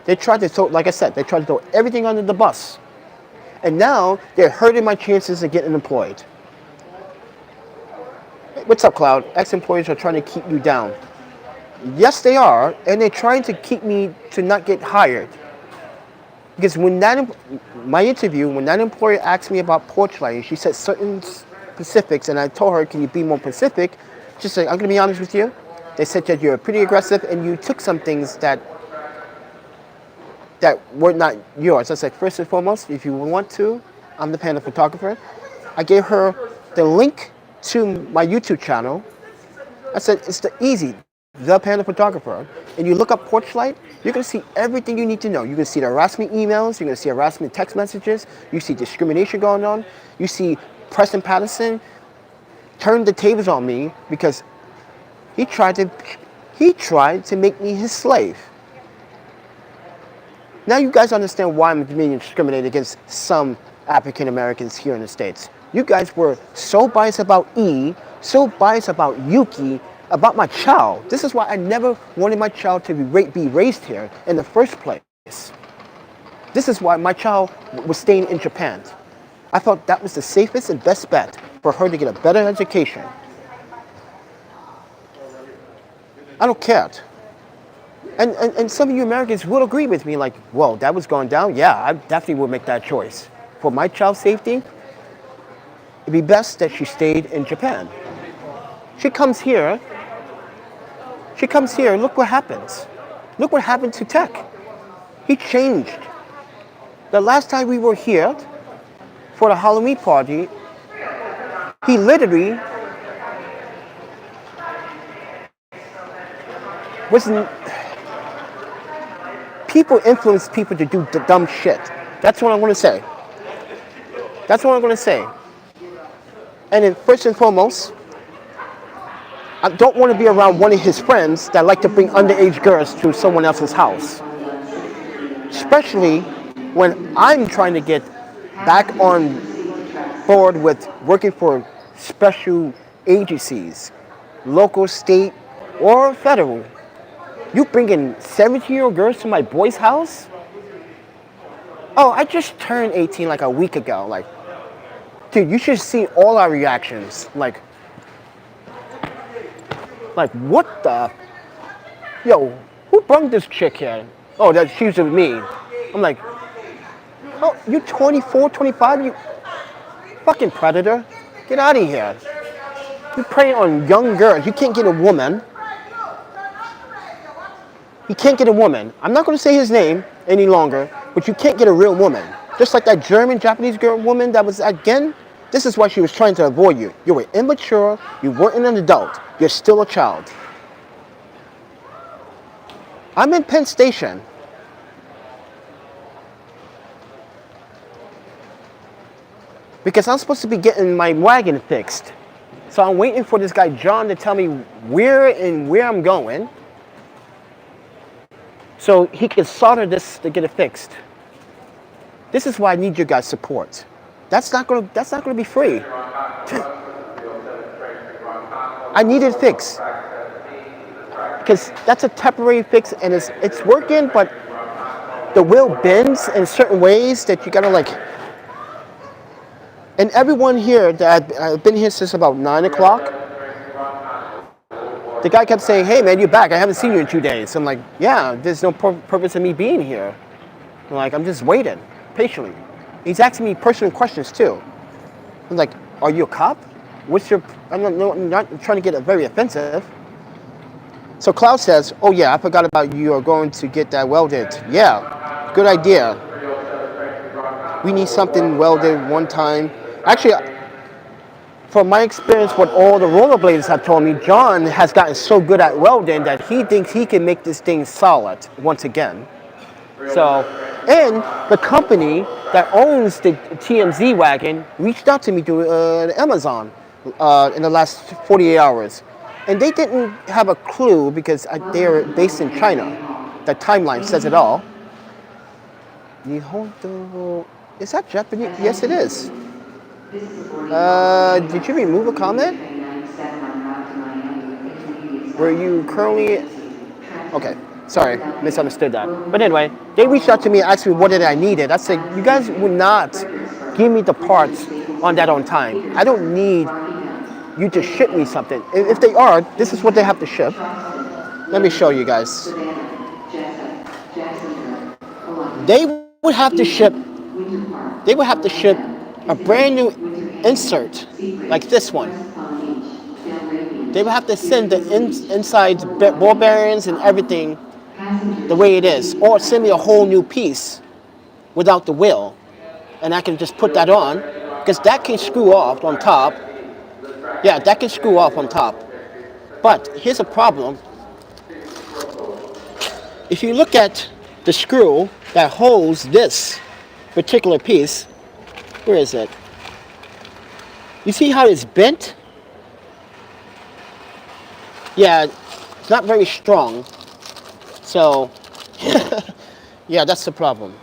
They tried to throw, like I said, they tried to throw everything under the bus. And now they're hurting my chances of getting employed. Hey, what's up, Cloud? Ex-employers are trying to keep you down. Yes, they are, and they're trying to keep me to not get hired. Because when that employer asked me about Porchlight, she said certain specifics, and I told her, can you be more specific? She said, I'm going to be honest with you. They said that you're pretty aggressive, and you took some things that were not yours. I said, first and foremost, if you want to, I'm the Panda Photographer. I gave her the link to my YouTube channel. I said, it's The Panda Photographer. And you look up Porchlight, you're going to see everything you need to know. You're going to see the harassment emails, you're going to see harassment text messages, you see discrimination going on, you see Preston Patterson turn the tables on me because he tried to make me his slave. Now you guys understand why I'm being discriminated against some African Americans here in the States. You guys were so biased about so biased about Yuki, about my child. This is why I never wanted my child to be raised here in the first place. This is why my child was staying in Japan. I felt that was the safest and best bet for her to get a better education. I don't care. And some of you Americans will agree with me, like, whoa, that was going down? Yeah, I definitely would make that choice. For my child's safety, it'd be best that she stayed in Japan. She comes here, look what happens. Look what happened to Tech. He changed. The last time we were here for the Halloween party, he literally wasn't. People influence people to do the dumb shit. That's what I'm going to say. That's what I'm going to say. And then first and foremost, I don't want to be around one of his friends that like to bring underage girls to someone else's house. Especially when I'm trying to get back on board with working for special agencies, local, state, or federal. You bringing 17-year-old girls to my boy's house? Oh, I just turned 18 like a week ago. Like, dude, you should see all our reactions. Like what the? Yo, who brung this chick here? Oh, that she's with me. I'm like, oh, you 24, 25? You fucking predator. Get out of here. You preying on young girls. You can't get a woman. You can't get a woman. I'm not going to say his name any longer, but you can't get a real woman. Just like that Japanese girl woman that was again, this is why she was trying to avoid you. You were immature, you weren't an adult, you're still a child. I'm in Penn Station. Because I'm supposed to be getting my wagon fixed. So I'm waiting for this guy John to tell me where I'm going. so he can solder this to get it fixed. This is why I need your guys' support. That's not gonna be free. I need it fixed because that's a temporary fix, and it's working, but the wheel bends in certain ways that you gotta like. And everyone here that I've been here since about 9 o'clock. The guy kept saying, "Hey man, you're back. I haven't seen you in 2 days." I'm like, "Yeah, there's no purpose in me being here. I'm just waiting patiently." He's asking me personal questions too. I'm like, "Are you a cop? What's your?" I'm not trying to get very offensive. So Cloud says, "Oh yeah, I forgot about you. Are going to get that welded. Yeah, good idea. We need something welded one time." Actually, from my experience, what all the rollerbladers have told me, John has gotten so good at welding that he thinks he can make this thing solid once again. So, and the company that owns the TMZ wagon reached out to me through Amazon in the last 48 hours. And they didn't have a clue because they're based in China. The timeline says it all. Is that Japanese? Yes, it is. Did you remove a comment? Were you currently... Okay, sorry, misunderstood that. But anyway, they reached out to me and asked me what did I needed. I said, you guys would not give me the parts on that on time. I don't need you to ship me something. If they are, this is what they have to ship. Let me show you guys. They would have to ship a brand new insert like this one. They would have to send the inside ball bearings and everything the way it is, or send me a whole new piece without the wheel, and I can just put that on because that can screw off on top. Yeah, that can screw off on top. But here's a problem. If you look at the screw that holds this particular piece, where is it? You see how it's bent? Yeah, it's not very strong. So, yeah, that's the problem.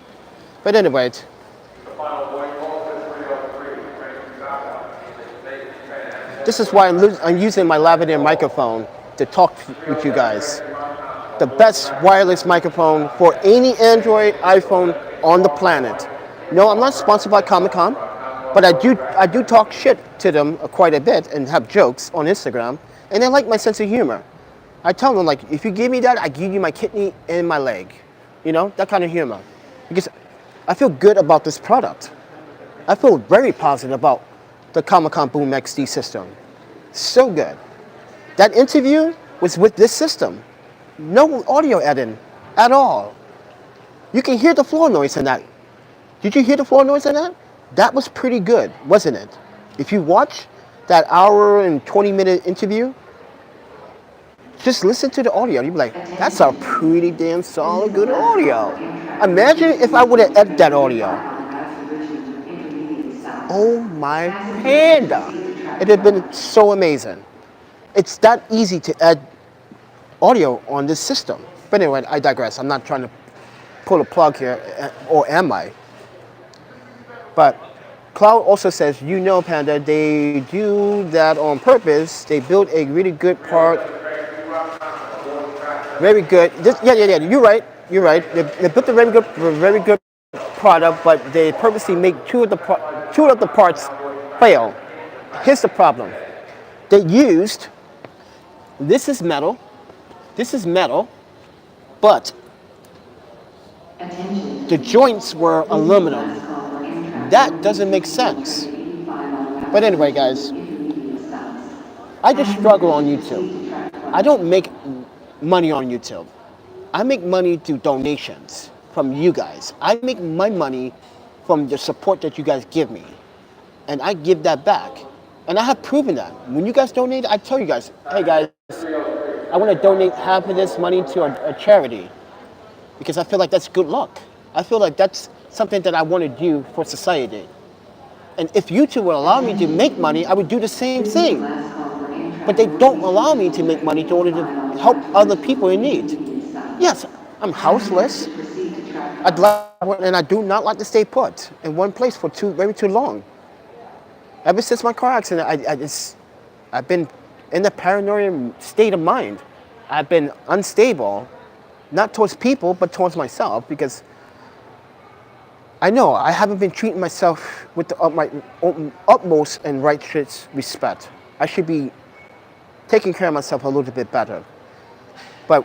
But anyway, this is why I'm using my lavalier microphone to talk with you guys. The best wireless microphone for any Android iPhone on the planet. No, I'm not sponsored by Comic-Con, but I do talk shit to them quite a bit and have jokes on Instagram, and they like my sense of humor. I tell them, like, if you give me that, I give you my kidney and my leg. You know, that kind of humor. Because I feel good about this product. I feel very positive about the Comic-Con Boom XD system. So good. That interview was with this system. No audio editing at all. You can hear the floor noise in that. Did you hear the floor noise in that? That was pretty good, wasn't it? If you watch that hour and 20-minute interview, just listen to the audio. You'd be like, that's a pretty damn solid, good audio. Imagine if I would have edited that audio. Oh my panda. It would have been so amazing. It's that easy to add audio on this system. But anyway, I digress. I'm not trying to pull a plug here, or am I? But Cloud also says, you know, Panda, they do that on purpose. They built a really good part. Very good. Yeah, you're right. They built a very good product, but they purposely make two of the parts fail. Here's the problem. They used, this is metal, but the joints were aluminum. That doesn't make sense. But anyway, guys, I just struggle on YouTube. I don't make money on YouTube. I make money through donations from you guys. I make my money from the support that you guys give me. And I give that back. And I have proven that. When you guys donate, I tell you guys, hey guys, I want to donate half of this money to a charity. Because I feel like that's good luck. I feel like that's something that I want to do for society. And if YouTube would allow me to make money, I would do the same thing. But they don't allow me to make money in order to help other people in need. Yes, I'm houseless. And I do not like to stay put in one place for maybe too long. Ever since my car accident, I've been in a paranoid state of mind. I've been unstable, not towards people, but towards myself, because I know I haven't been treating myself with the utmost and righteous respect. I should be taking care of myself a little bit better. But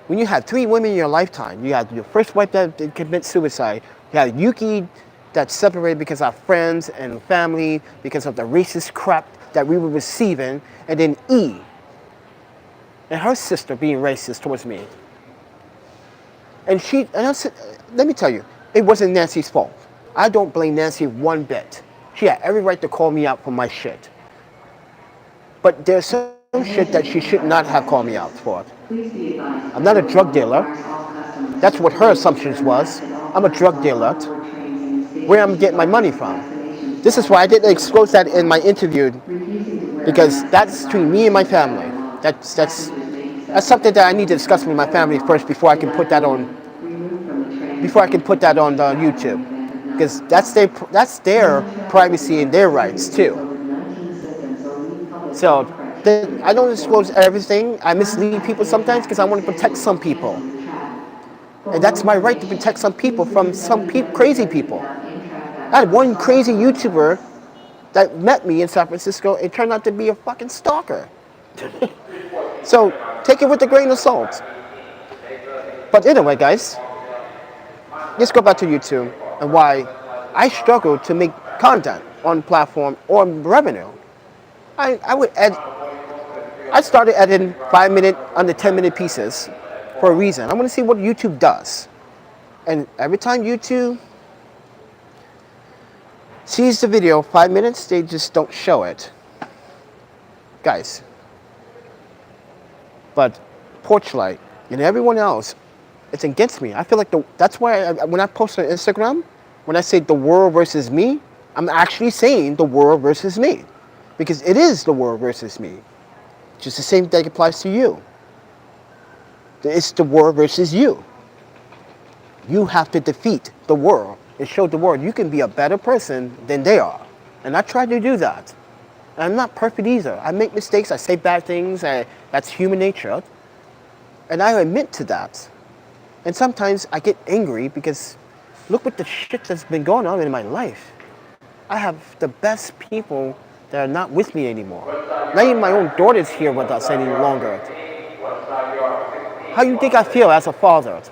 when you have 3 women in your lifetime, you had your first wife that commit suicide, you had Yuki that's separated because of friends and family, because of the racist crap that we were receiving, and then E and her sister being racist towards me. And let me tell you, it wasn't Nancy's fault. I don't blame Nancy one bit. She had every right to call me out for my shit. But there's some shit that she should not have called me out for. I'm not a drug dealer. That's what her assumptions was. I'm a drug dealer. Where I'm getting my money from. This is why I didn't expose that in my interview, because that's between me and my family. That's something that I need to discuss with my family first before I can put that on the YouTube, because that's their privacy and their rights too. So I don't disclose everything. I mislead people sometimes because I want to protect some people, and that's my right to protect some people from some crazy people. I had one crazy YouTuber that met me in San Francisco and turned out to be a fucking stalker. So take it with a grain of salt. But anyway, guys, let's go back to YouTube and why I struggle to make content on platform or revenue. I started editing 5-minute, under 10-minute pieces for a reason. I want to see what YouTube does. And every time YouTube sees the video 5 minutes, they just don't show it. Guys. But Porchlight and everyone else, it's against me. I feel like that's why when I post on Instagram, when I say the world versus me, I'm actually saying the world versus me. Because it is the world versus me. Just the same thing applies to you. It's the world versus you. You have to defeat the world and show the world you can be a better person than they are. And I try to do that. And I'm not perfect either. I make mistakes, I say bad things, that's human nature. And I admit to that. And sometimes I get angry because look what the shit that's been going on in my life. I have the best people that are not with me anymore. Not even my own daughter's here with us any longer. How do you think I feel as a father?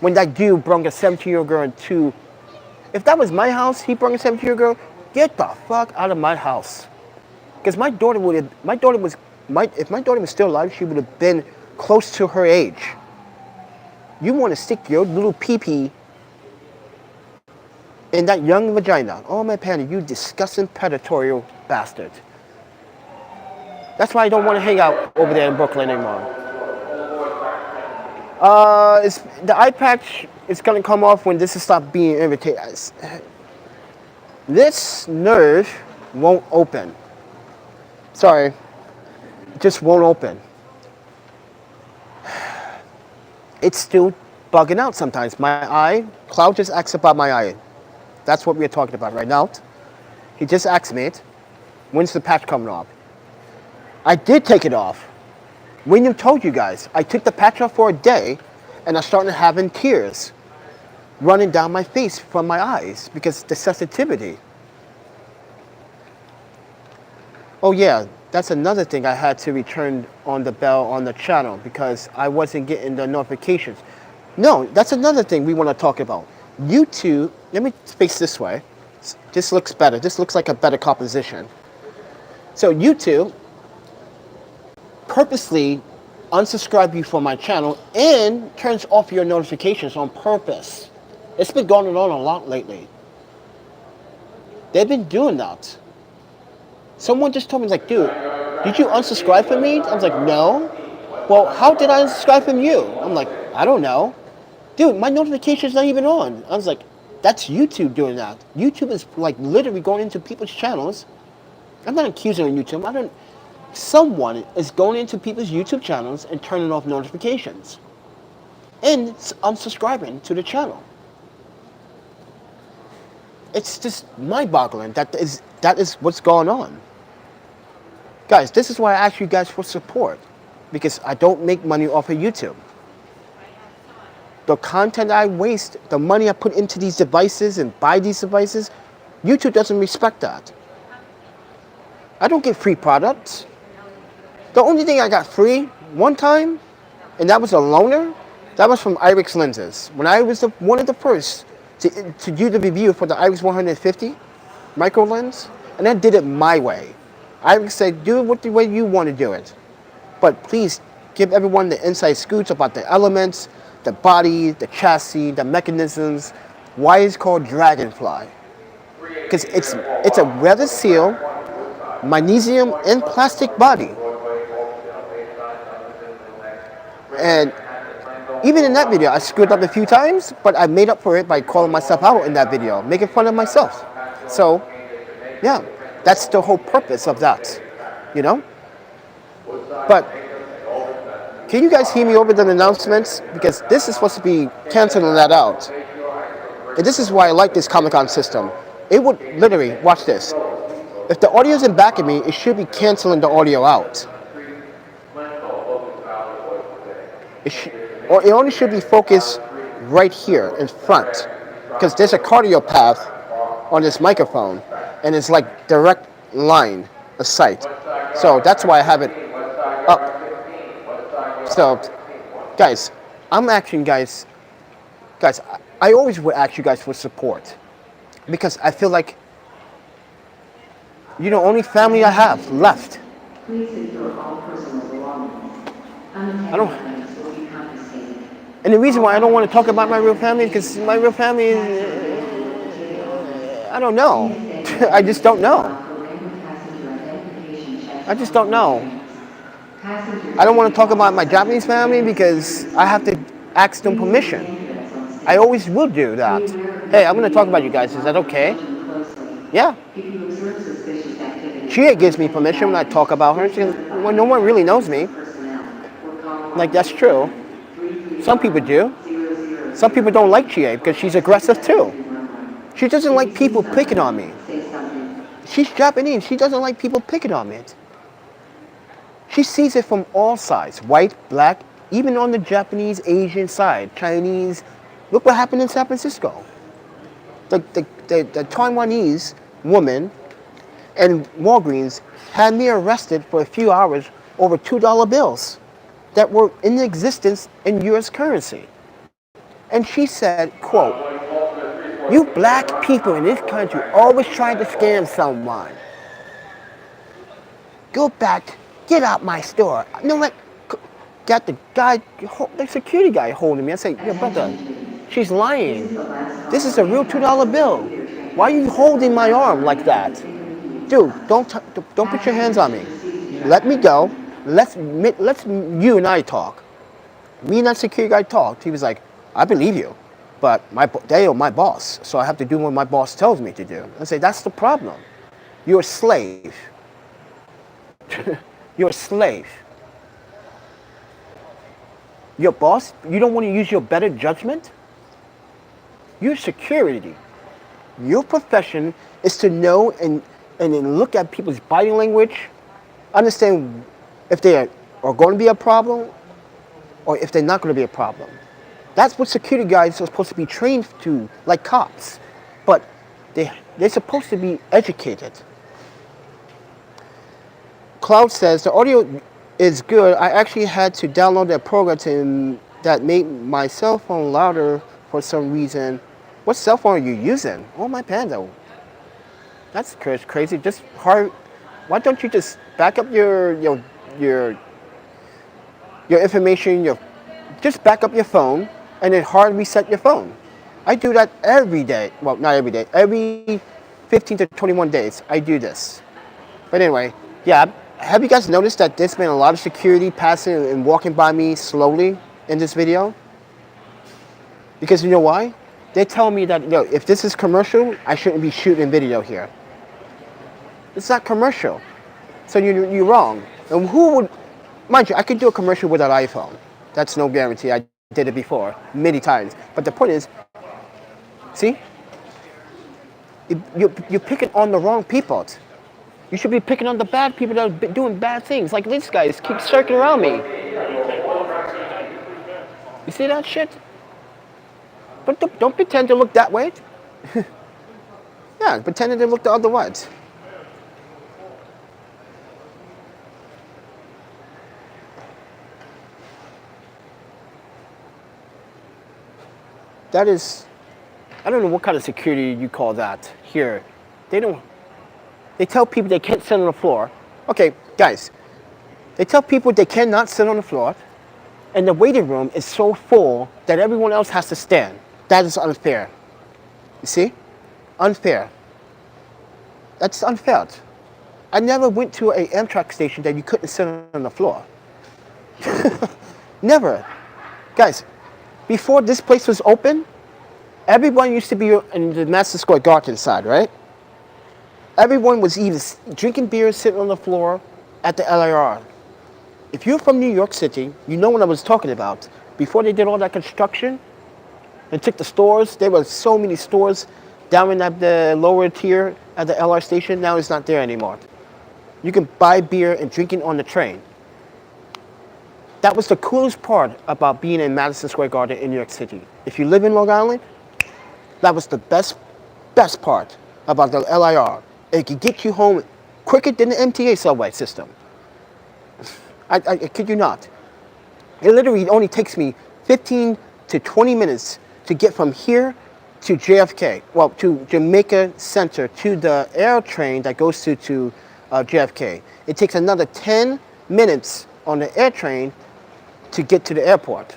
When that dude brought a 17-year-old girl to... If that was my house, he brought a 17-year-old girl, get the fuck out of my house. Because if my daughter was still alive, she would have been close to her age. You want to stick your little pee-pee in that young vagina. Oh, my Panda, you disgusting predatory bastard. That's why I don't want to hang out over there in Brooklyn anymore. The eye patch is going to come off when this stops being irritated. This nerve won't open. Sorry. It just won't open. It's still bugging out sometimes. My eye, Cloud just asked about my eye. That's what we're talking about right now. He just asked me, when's the patch coming off? I did take it off. William told you guys, I took the patch off for a day and I started having tears running down my face from my eyes because the sensitivity. Oh yeah, that's another thing I had to return on the bell on the channel because I wasn't getting the notifications. No, that's another thing we want to talk about. YouTube, let me face this way. This looks better. This looks like a better composition. So YouTube purposely unsubscribe you from my channel and turns off your notifications on purpose. It's been going on a lot lately. They've been doing that. Someone just told me, like, dude, did you unsubscribe from me? I was like, no. Well, how did I unsubscribe from you? I'm like, I don't know. Dude, my notification's not even on. I was like, that's YouTube doing that. YouTube is like literally going into people's channels. I'm not accusing on YouTube. Someone is going into people's YouTube channels and turning off notifications. and unsubscribing to the channel. It's just mind-boggling that is what's going on. Guys, this is why I ask you guys for support, because I don't make money off of YouTube. The content I waste, the money I put into these devices and buy these devices, YouTube doesn't respect that. I don't get free products. The only thing I got free one time, and that was a loaner, that was from Irix Lenses. When I was one of the first to do the review for the Irix 150 micro lens, and I did it my way. Irix said, do it the way you want to do it. But please give everyone the inside scoops about the elements, the body, the chassis, the mechanisms, why it's called Dragonfly. Because it's a weather seal, magnesium and plastic body. And even in that video, I screwed up a few times, but I made up for it by calling myself out in that video, making fun of myself. So, yeah, that's the whole purpose of that, you know? But can you guys hear me over the announcements? Because this is supposed to be canceling that out. And this is why I like this Comic-Con system. It would literally, watch this. If the audio's in back of me, it should be canceling the audio out. Or it only should be focused right here in front, because there's a cardio path on this microphone, and it's like direct line of sight. So that's why I have it up. So, guys, I'm asking guys, I always would ask you guys for support, because I feel like you're the only family I have left. I don't. And the reason why I don't want to talk about my real family, because my real family is, I don't know. I just don't know. I just don't know. I don't want to talk about my Japanese family because I have to ask them permission. I always will do that. Hey, I'm going to talk about you guys. Is that okay? Yeah. She gives me permission when I talk about her. She goes, well, no one really knows me. Like, that's true. Some people do. Some people don't like Chie because she's aggressive too. She doesn't like people picking on me. She's Japanese. She doesn't like people picking on me. She sees it from all sides. White, black, even on the Japanese, Asian side. Chinese. Look what happened in San Francisco. The Taiwanese woman and Walgreens had me arrested for a few hours over $2 bills that were in existence in US currency. And she said, quote, you black people in this country always trying to scam someone. Go back, get out my store. You know what? Got the guy, the security guy holding me. I say, yo, brother, she's lying. This is a real $2 bill. Why are you holding my arm like that? Dude, don't put your hands on me. Let me go. Let's you and I talk. Me and that security guy talked. He was like, I believe you, but they are my boss, so I have to do what my boss tells me to do. I say, that's the problem. You're a slave. You're a slave. Your boss, you don't want to use your better judgment? You're security. Your profession is to know and then look at people's body language, understand if they are going to be a problem or if they're not going to be a problem. That's what security guys are supposed to be trained to, like cops. But they're supposed to be educated. Cloud says, the audio is good. I actually had to download a program that made my cell phone louder for some reason. What cell phone are you using? Oh, my Panda. That's crazy. Just hard. Why don't you just back up your information, just back up your phone and then hard reset your phone. I do that every day. Well, not every day. Every 15 to 21 days, I do this. But anyway, yeah, have you guys noticed that there's been a lot of security passing and walking by me slowly in this video? Because you know why? They tell me that, if this is commercial, I shouldn't be shooting video here. It's not commercial. So you're wrong. And who would, mind you, I could do a commercial with an iPhone. That's no guarantee. I did it before, many times. But the point is, see, you're picking on the wrong people. You should be picking on the bad people that are doing bad things. Like these guys keep circling around me. You see that shit? But don't pretend to look that way. Yeah, pretend to look the other way. That is, I don't know what kind of security you call that here. They tell people they can't sit on the floor. Okay, guys, they tell people they cannot sit on the floor, and the waiting room is so full that everyone else has to stand. That is unfair. You see? Unfair. That's unfair. I never went to an Amtrak station that you couldn't sit on the floor. Never. Guys, before this place was open, everyone used to be in the Madison Square Garden side, right? Everyone was either drinking beer, sitting on the floor at the LIR. If you're from New York City, you know what I was talking about. Before they did all that construction and took the stores, there were so many stores down in the lower tier at the LR station. Now it's not there anymore. You can buy beer and drink it on the train. That was the coolest part about being in Madison Square Garden in New York City. If you live in Long Island, that was the best part about the LIR. It could get you home quicker than the MTA subway system. I kid you not. It literally only takes me 15 to 20 minutes to get from here to JFK, well, to Jamaica Center, to the air train that goes to JFK. It takes another 10 minutes on the air train to get to the airport.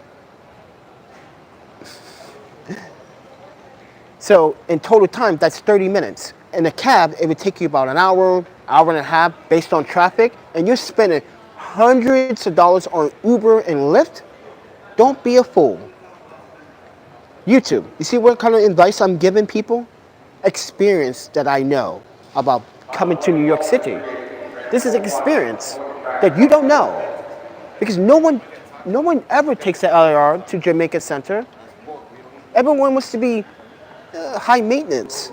So in total time, that's 30 minutes. In a cab, it would take you about an hour, hour and a half based on traffic, and you're spending hundreds of dollars on Uber and Lyft. Don't be a fool. YouTube, you see what kind of advice I'm giving people? Experience that I know about coming to New York City. This is experience that you don't know. Because no one ever takes the LIR to Jamaica Center. Everyone wants to be high maintenance.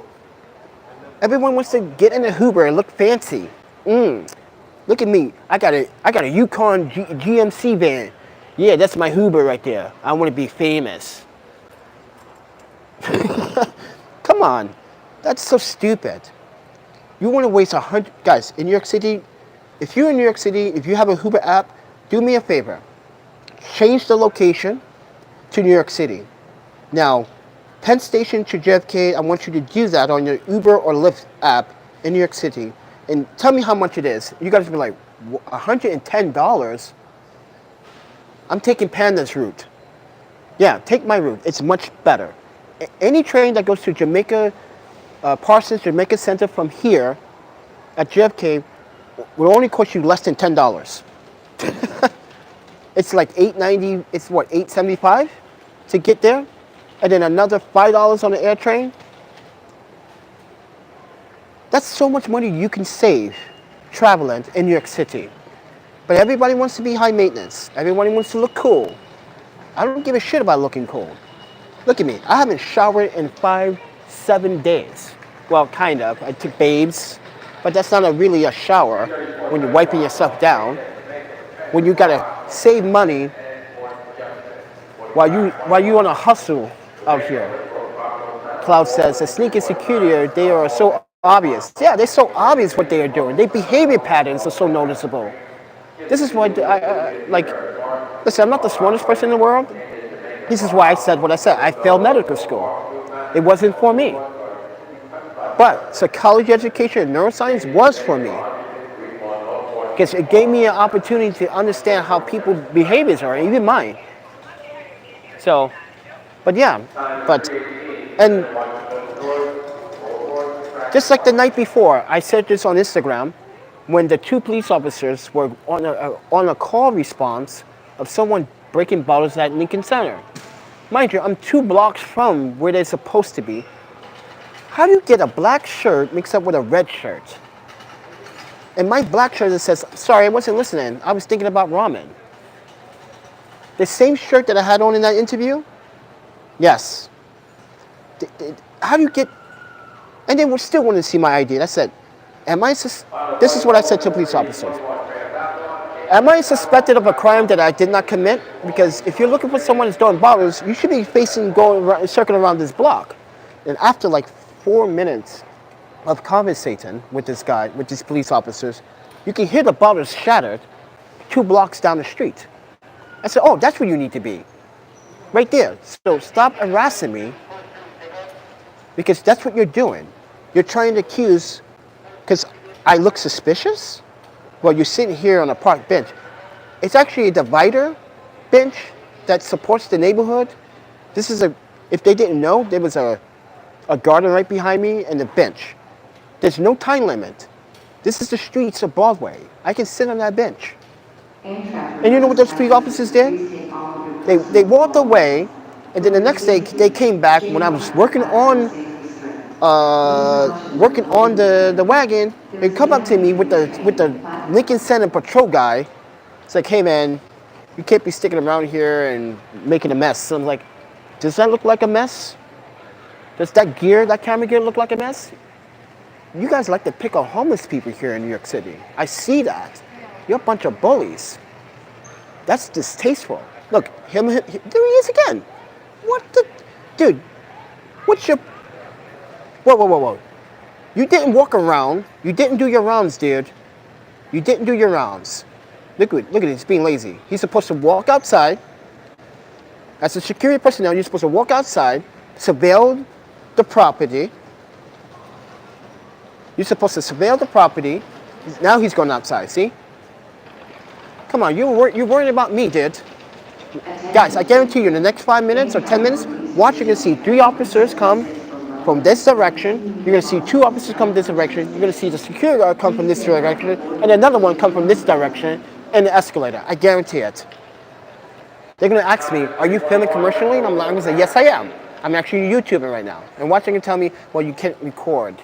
Everyone wants to get in a Uber and look fancy. Look at me. I got a Yukon GMC van. Yeah, that's my Uber right there. I want to be famous. Come on. That's so stupid. You want to waste guys, in New York City, if you're in New York City, if you have a Uber app, do me a favor. Change the location to New York City. Now, Penn Station to JFK, I want you to do that on your Uber or Lyft app in New York City. And tell me how much it is. You guys will be like, $110? I'm taking Panda's route. Yeah, take my route. It's much better. Any train that goes to Jamaica, Parsons Jamaica Center from here at JFK will only cost you less than $10. It's like $8.90, it's what, $8.75 to get there? And then another $5 on the air train? That's so much money you can save traveling in New York City. But everybody wants to be high maintenance. Everybody wants to look cool. I don't give a shit about looking cool. Look at me. I haven't showered in 5-7 days. Well, kind of. I took babes. But that's not really a shower when you're wiping yourself down. When you gotta save money while you on a hustle out here. Cloud says, the sneaky security, they are so obvious. Yeah, they're so obvious what they are doing. Their behavior patterns are so noticeable. This is why listen, I'm not the smartest person in the world. This is why I said what I said. I failed medical school. It wasn't for me. But psychology education and neuroscience was for me. Because it gave me an opportunity to understand how people's behaviors are, even mine. So, but yeah, and just like the night before, I said this on Instagram, when the 2 police officers were on a call response of someone breaking bottles at Lincoln Center. Mind you, I'm 2 blocks from where they're supposed to be. How do you get a black shirt mixed up with a red shirt? And my black shirt that says, sorry, I wasn't listening. I was thinking about ramen. The same shirt that I had on in that interview? Yes. How do you get... And they would still want to see my ID. And I said, this is what I said to police officers. Am I suspected of a crime that I did not commit? Because if you're looking for someone that's throwing bottles, you should be circling around this block. And after like 4 minutes of conversating with this guy, with these police officers, you can hear the bottles shattered 2 blocks down the street. I said, oh, that's where you need to be. Right there. So stop harassing me, because that's what you're doing. You're trying to accuse, because I look suspicious? Well, you're sitting here on a park bench. It's actually a divider bench that supports the neighborhood. This is if they didn't know, there was a garden right behind me and a bench. There's no time limit. This is the streets of Broadway. I can sit on that bench. And you know what those police officers did? They walked away, and then the next day they came back when I was working on the wagon. They come up to me with the Lincoln Center patrol guy. It's like, hey man, you can't be sticking around here and making a mess. So I'm like, does that look like a mess? Does that camera gear look like a mess? You guys like to pick on homeless people here in New York City. I see that. You're a bunch of bullies. That's distasteful. Look, there he is again. What the, dude, what's your, whoa. You didn't walk around. You didn't do your rounds, dude. You didn't do your rounds. Look at it, he's being lazy. He's supposed to walk outside. As a security personnel, you're supposed to walk outside, surveil the property. You're supposed to surveil the property. Now he's going outside, see? Come on, you're worried about me, dude. Guys, I guarantee you in the next 5 minutes or 10 minutes, watch, you're going to see 3 officers come from this direction. You're going to see 2 officers come this direction. You're going to see the security guard come from this direction, and another one come from this direction, and the escalator. I guarantee it. They're going to ask me, are you filming commercially? And I'm going to say, yes, I am. I'm actually YouTubing right now. And watch, they can tell me, well, you can't record.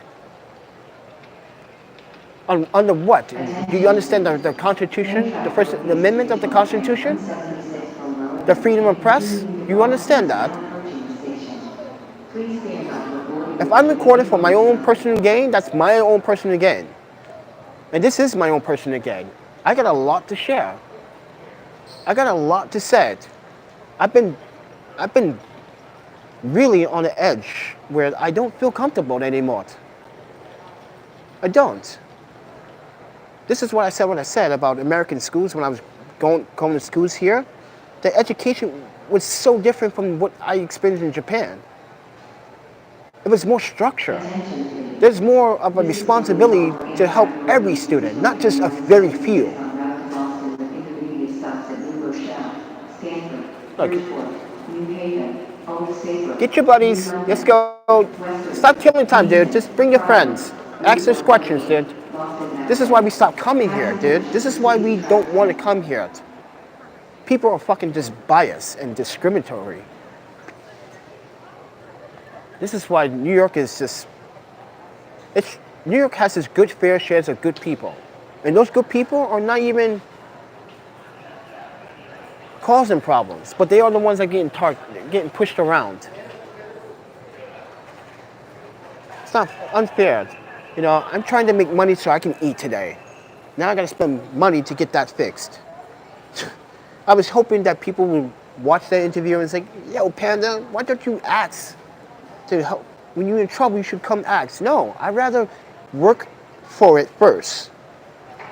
Under what? Do you understand the Constitution, the First Amendment of the Constitution? The freedom of press? You understand that? If I'm recording for my own personal gain, that's my own personal gain. And this is my own personal gain. I got a lot to share. I got a lot to say. I've been really on the edge where I don't feel comfortable anymore. I don't. This is what I said about American schools when I was going to schools here. The education was so different from what I experienced in Japan. It was more structure. There's more of a responsibility to help every student, not just a very few. Look, get your buddies, let's go. Stop killing time, dude. Just bring your friends. Ask us questions, dude. This is why we stopped coming here, dude. This is why we don't want to come here. People are fucking just biased and discriminatory. This is why New York is just... New York has its good fair shares of good people. And those good people are not even causing problems, but they are the ones that are getting pushed around. It's not unfair. You know, I'm trying to make money so I can eat today. Now I gotta spend money to get that fixed. I was hoping that people would watch that interview and say, yo, Panda, why don't you ask to help? When you're in trouble, you should come ask. No, I'd rather work for it first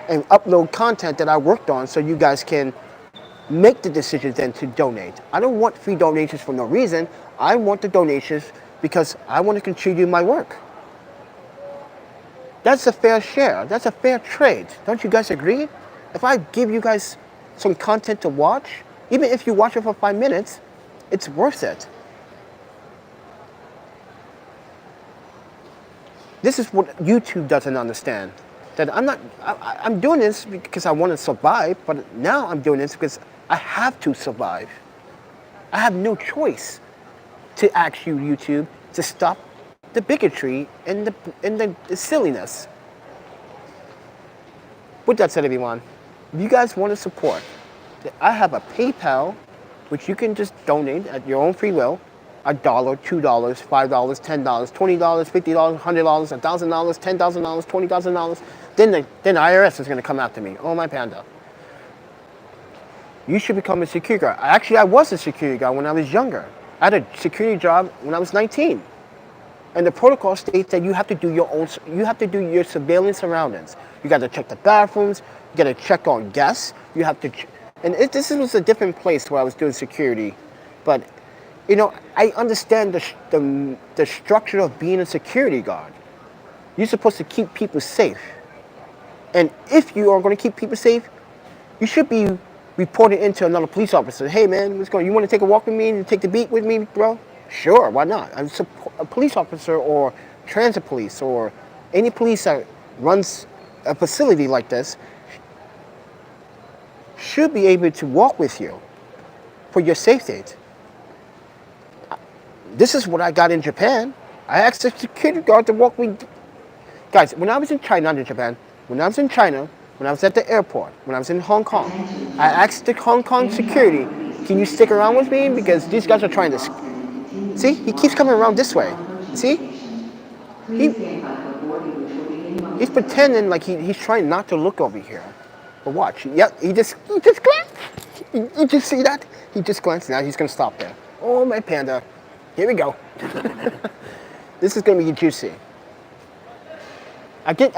and upload content that I worked on so you guys can make the decisions then to donate. I don't want free donations for no reason. I want the donations because I want to contribute my work. That's a fair share. That's a fair trade. Don't you guys agree? If I give you guys some content to watch, even if you watch it for 5 minutes, it's worth it. This is what YouTube doesn't understand. That I'm doing this because I want to survive, but now I'm doing this because I have to survive. I have no choice to ask you, YouTube, to stop the bigotry and the silliness. With that said, everyone, if you guys want to support, I have a PayPal which you can just donate at your own free will, $1, $2, $5, $10, $20, $50, $100, $1,000, $10,000, $20,000, then the IRS is going to come after me. Oh, my panda. You should become a security guard. Actually, I was a security guard when I was younger. I had a security job when I was 19. And the protocol states that you have to do your surveillance surroundings. You got to check the bathrooms. You got to check on guests. You have to, this was a different place where I was doing security, but you know, I understand the structure of being a security guard. You're supposed to keep people safe, and if you are going to keep people safe, you should be reporting into another police officer. Hey man, what's going on? You want to take a walk with me and take the beat with me, bro? Sure, why not? I'm a police officer or transit police or any police that runs a facility like this should be able to walk with you for your safety. This is what I got in Japan. I asked the security guard to walk me. Guys, when I was in China, not in Japan, when I was in China, when I was at the airport, when I was in Hong Kong, I asked the Hong Kong security, can you stick around with me? Because these guys are trying to... See, he keeps coming around this way. See? He's pretending like he's trying not to look over here. But watch. Yep, he just glanced. You just see that? He just glanced. Now he's going to stop there. Oh, my panda. Here we go. This is going to be juicy. I think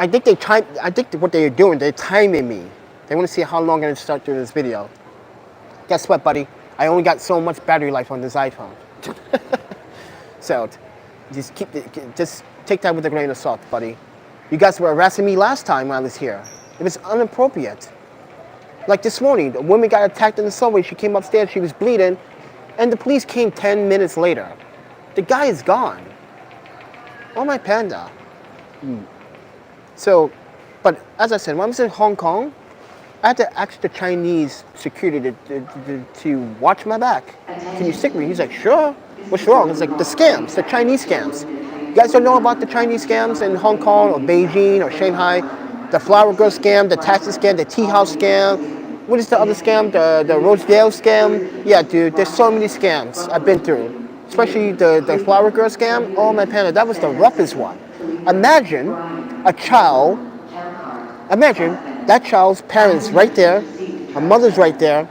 what they're doing, they're timing me. They want to see how long I'm going to start doing this video. Guess what, buddy? I only got so much battery life on this iPhone. So, just take that with a grain of salt, buddy. You guys were harassing me last time when I was here. It was inappropriate. Like this morning, a woman got attacked in the subway. She came upstairs, she was bleeding, and the police came 10 minutes later. The guy is gone. Oh, my panda. So, but as I said, when I was in Hong Kong, I had to ask the Chinese security to watch my back. Can you stick me? He's like, sure. What's wrong? It's like the scams, the Chinese scams. You guys don't know about the Chinese scams in Hong Kong or Beijing or Shanghai? The flower girl scam, the taxi scam, the tea house scam. What is the other scam? The Rosedale scam? Yeah, dude, there's so many scams I've been through. Especially the flower girl scam. Oh, my panda, that was the roughest one. Imagine that child's parents right there, her mother's right there,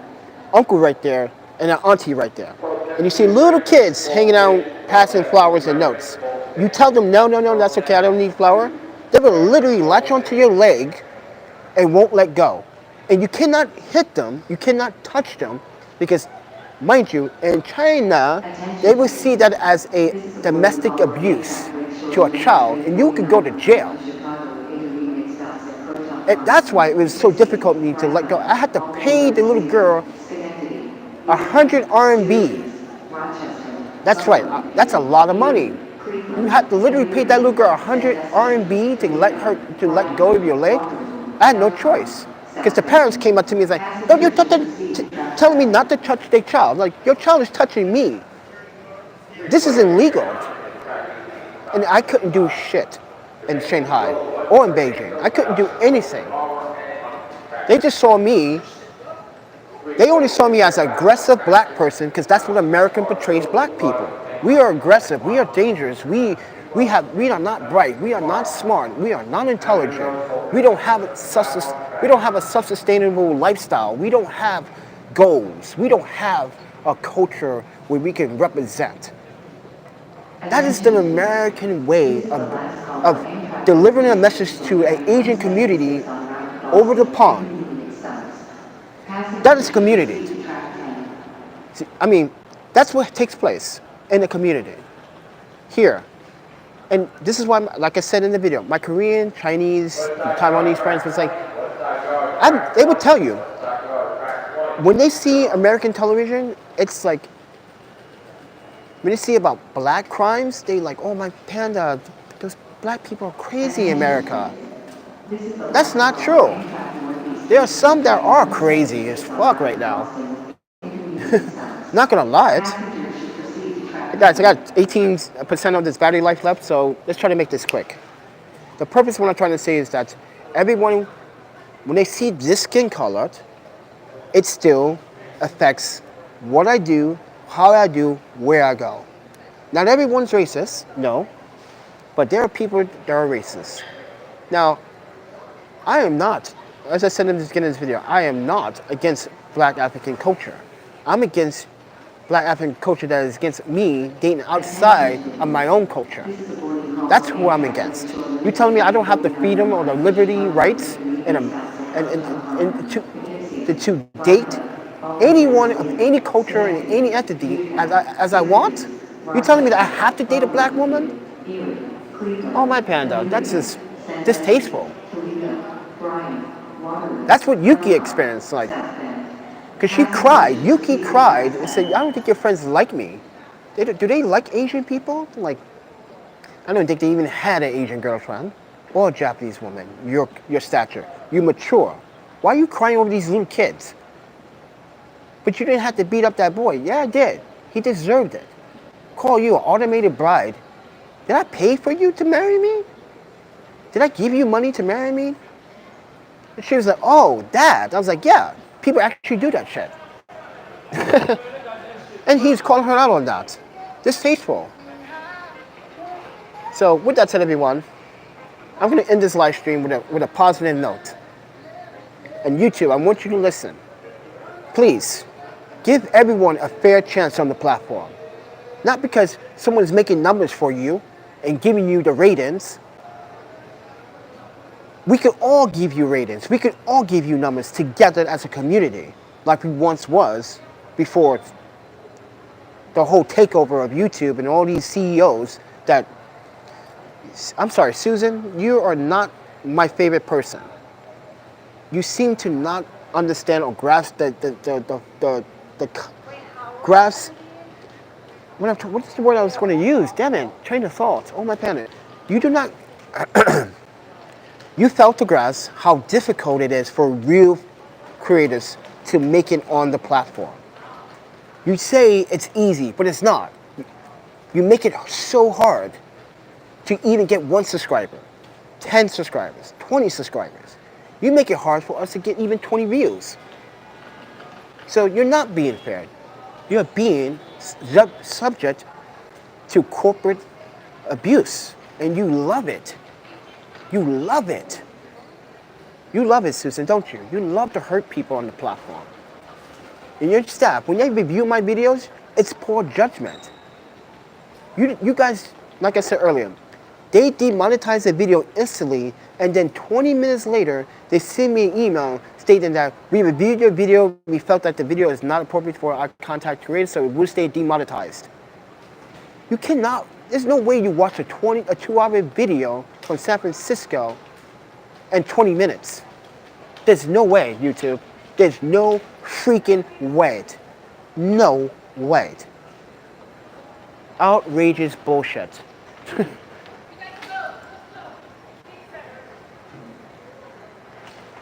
uncle right there, and an auntie right there. And you see little kids hanging out, passing flowers and notes. You tell them, no, that's okay, I don't need flower. They will literally latch onto your leg and won't let go. And you cannot hit them, you cannot touch them, because, mind you, in China, they will see that as a domestic abuse to a child, and you could go to jail. And that's why it was so difficult for me to let go. I had to pay the little girl 100 RMB. That's right, that's a lot of money. You had to literally pay that little girl 100 RMB to let go of your leg. I had no choice. Because the parents came up to me and said, don't you telling me not to touch their child. Like, your child is touching me. This is illegal. And I couldn't do shit in Shanghai or in Beijing. I couldn't do anything. They just saw me. They only saw me as an aggressive black person because that's what America portrays black people. We are aggressive. We are dangerous. We are not bright. We are not smart. We are not intelligent. We don't have a self-sustainable lifestyle. We don't have goals. We don't have a culture where we can represent. That is the American way of delivering a message to an Asian community over the pond. That is community. See, I mean, that's what takes place in the community. Here. And this is why, like I said in the video, my Korean, Chinese, Taiwanese friends was like, they would tell you, when they see American television, it's like, when they see about black crimes, they like, oh my panda, those black people are crazy in America. That's not true. There are some that are crazy as fuck right now. Not gonna lie. Guys, I got 18% of this battery life left, so let's try to make this quick. The purpose of what I'm trying to say is that everyone, when they see this skin color, it still affects what I do, how I do, where I go. Not everyone's racist, no, but there are people that are racist. Now, I am not, as I said in the beginning of this video, I am not against Black African culture. I'm against Black African culture that is against me dating outside of my own culture. That's who I'm against. You telling me I don't have the freedom or the liberty rights to date anyone of any culture and any entity as I want? You telling me that I have to date a black woman? Oh my panda, that's just distasteful. That's what Yuki experienced like. Because she cried, Yuki cried and said, I don't think your friends like me. Do they like Asian people? Like, I don't think they even had an Asian girlfriend or a Japanese woman. Your stature, you mature. Why are you crying over these little kids? But you didn't have to beat up that boy. Yeah, I did. He deserved it. Call you an automated bride. Did I pay for you to marry me? Did I give you money to marry me? And she was like, oh, Dad. I was like, yeah, people actually do that shit. And he's calling her out on that. Distasteful. So with that said, everyone, I'm going to end this live stream with a positive note. And YouTube, I want you to listen. Please, give everyone a fair chance on the platform. Not because someone's making numbers for you and giving you the ratings. We could all give you ratings. We could all give you numbers together as a community, like we once was before the whole takeover of YouTube and all these CEOs that, I'm sorry, Susan, you are not my favorite person. You seem to not understand or grasp grasp. What's the word I was going to use? Damn it, train of thought. Oh my planet. You do not. You fail to grasp how difficult it is for real creators to make it on the platform. You say it's easy, but it's not. You make it so hard to even get 1 subscriber, 10 subscribers, 20 subscribers. You make it hard for us to get even 20 views. So you're not being fair. You're being subject to corporate abuse, and you love it. You love it. You love it, Susan, don't you? You love to hurt people on the platform. And your staff, when they review my videos, it's poor judgment. You guys, like I said earlier, they demonetize the video instantly, and then 20 minutes later, they send me an email stating that we reviewed your video, we felt that the video is not appropriate for our content creators, so it will stay demonetized. You cannot, there's no way you watch a 2-hour video from San Francisco in 20 minutes. There's no way, YouTube. There's no freaking way. No way. Outrageous bullshit.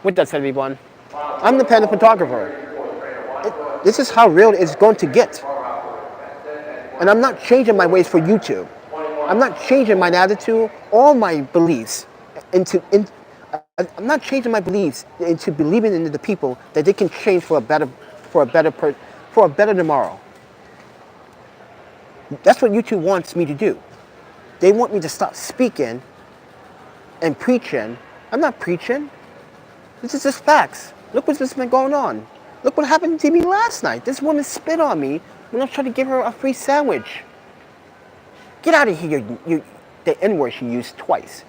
With that said, everyone, I'm the Panda Photographer. This is how real it's going to get. And I'm not changing my ways for YouTube. I'm not changing my attitude or my beliefs I'm not changing my beliefs into believing in the people that they can change for a better tomorrow. That's what YouTube wants me to do. They want me to stop speaking and preaching. I'm not preaching. This is just facts. Look what's been going on. Look what happened to me last night. This woman spit on me when I was trying to give her a free sandwich. Get out of here, the N-word she used twice.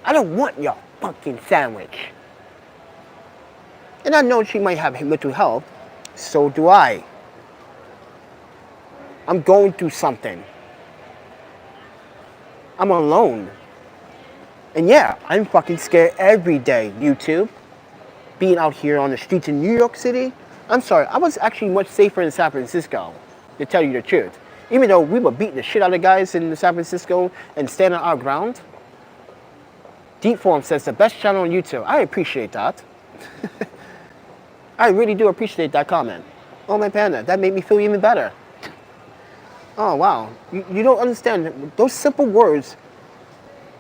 I don't want your fucking sandwich. And I know she might have mental health. So do I. I'm going through something. I'm alone. And yeah, I'm fucking scared every day, YouTube. Being out here on the streets in New York City. I'm sorry, I was actually much safer in San Francisco, to tell you the truth. Even though we were beating the shit out of guys in San Francisco and standing our ground. Deep Form says the best channel on YouTube. I appreciate that. I really do appreciate that comment. Oh my panda, that made me feel even better. Oh wow, you don't understand those simple words.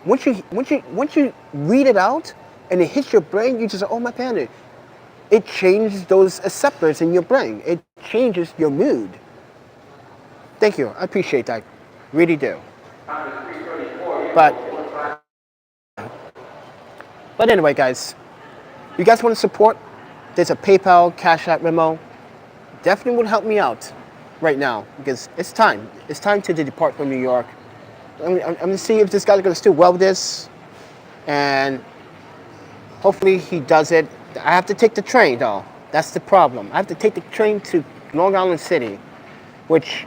Once you read it out and it hits your brain, you just say, oh my panda. It changes those acceptors in your brain. It changes your mood. Thank you. I appreciate that. Really do. But anyway, guys, you guys want to support? There's a PayPal, Cash App, Venmo. Definitely would help me out right now because it's time. It's time to depart from New York. I'm going to see if this guy's going to still weld this, and hopefully he does it. I have to take the train though. That's the problem. I have to take the train to Long Island City, which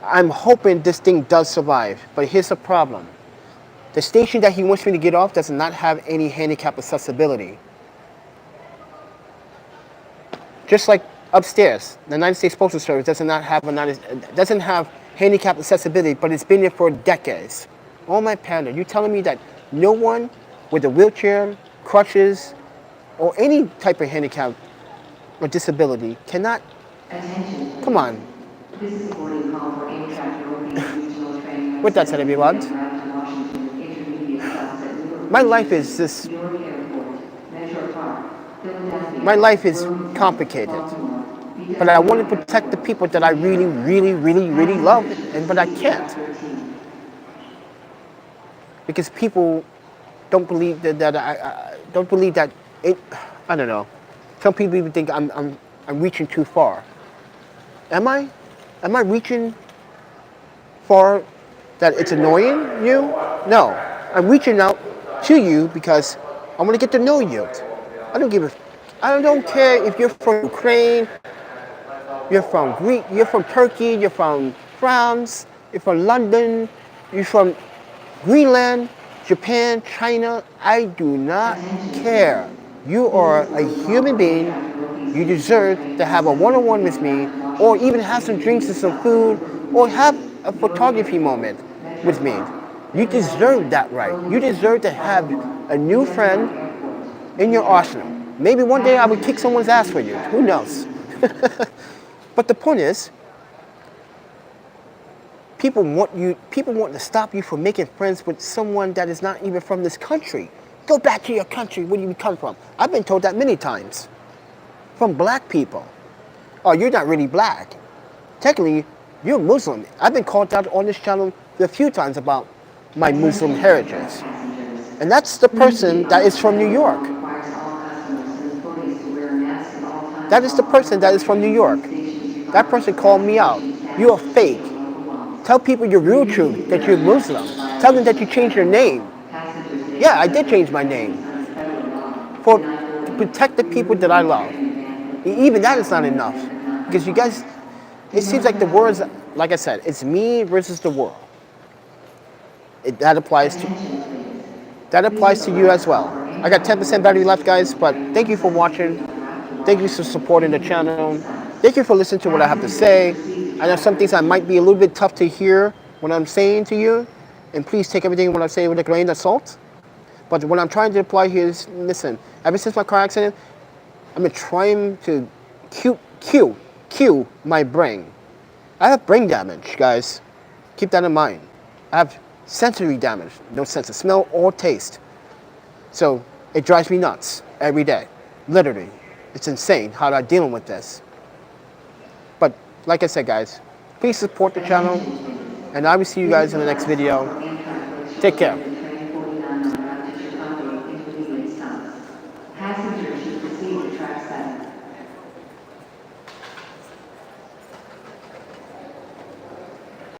I'm hoping this thing does survive. But here's the problem. The station that he wants me to get off does not have any handicap accessibility. Just like upstairs, the United States Postal Service doesn't have handicap accessibility, but it's been there for decades. Oh my panda, you telling me that no one with a wheelchair, crutches, or any type of handicap or disability cannot? Attention. Come on. This is a boarding call for Amtrak European Regional Train. With that said, everyone, my life is this. My life is complicated, but I want to protect the people that I really, really, really, really love, but I can't because people don't believe that I don't believe that it. I don't know. Some people even think I'm reaching too far. Am I? Am I reaching far that it's annoying you? No, I'm reaching out to you because I want to get to know you. I don't care if you're from Ukraine, you're from Greece, you're from Turkey, you're from France, you're from London, you're from Greenland, Japan, China. I do not care. You are a human being. You deserve to have a one-on-one with me, or even have some drinks and some food, or have a photography moment with me. You deserve that right. You deserve to have a new friend in your arsenal. Maybe one day I would kick someone's ass for you. Who knows? But the point is, people want to stop you from making friends with someone that is not even from this country. Go back to your country where you come from. I've been told that many times. From black people. Oh, you're not really black. Technically, you're Muslim. I've been called out on this channel a few times about my Muslim heritage. And that's the person that is from New York. That is the person that is from New York. That person called me out. You're fake. Tell people your real truth, that you're Muslim. Tell them that you changed your name. Yeah, I did change my name. To protect the people that I love. Even that is not enough. Because you guys, it seems like the words, like I said, it's me versus the world. That applies to you as well. I got 10% battery left, guys, but thank you for watching. Thank you for supporting the channel. Thank you for listening to what I have to say. I know some things I might be a little bit tough to hear when I'm saying to you, and please take everything what I'm saying with a grain of salt. But what I'm trying to apply here is, listen, ever since my car accident, I've been trying to cue my brain. I have brain damage, guys. Keep that in mind. I have sensory damage, no sense of smell or taste. So it drives me nuts every day, literally. It's insane how I'm dealing with this. But like I said, guys, please support the channel, and I will see you guys in the next video. Take care.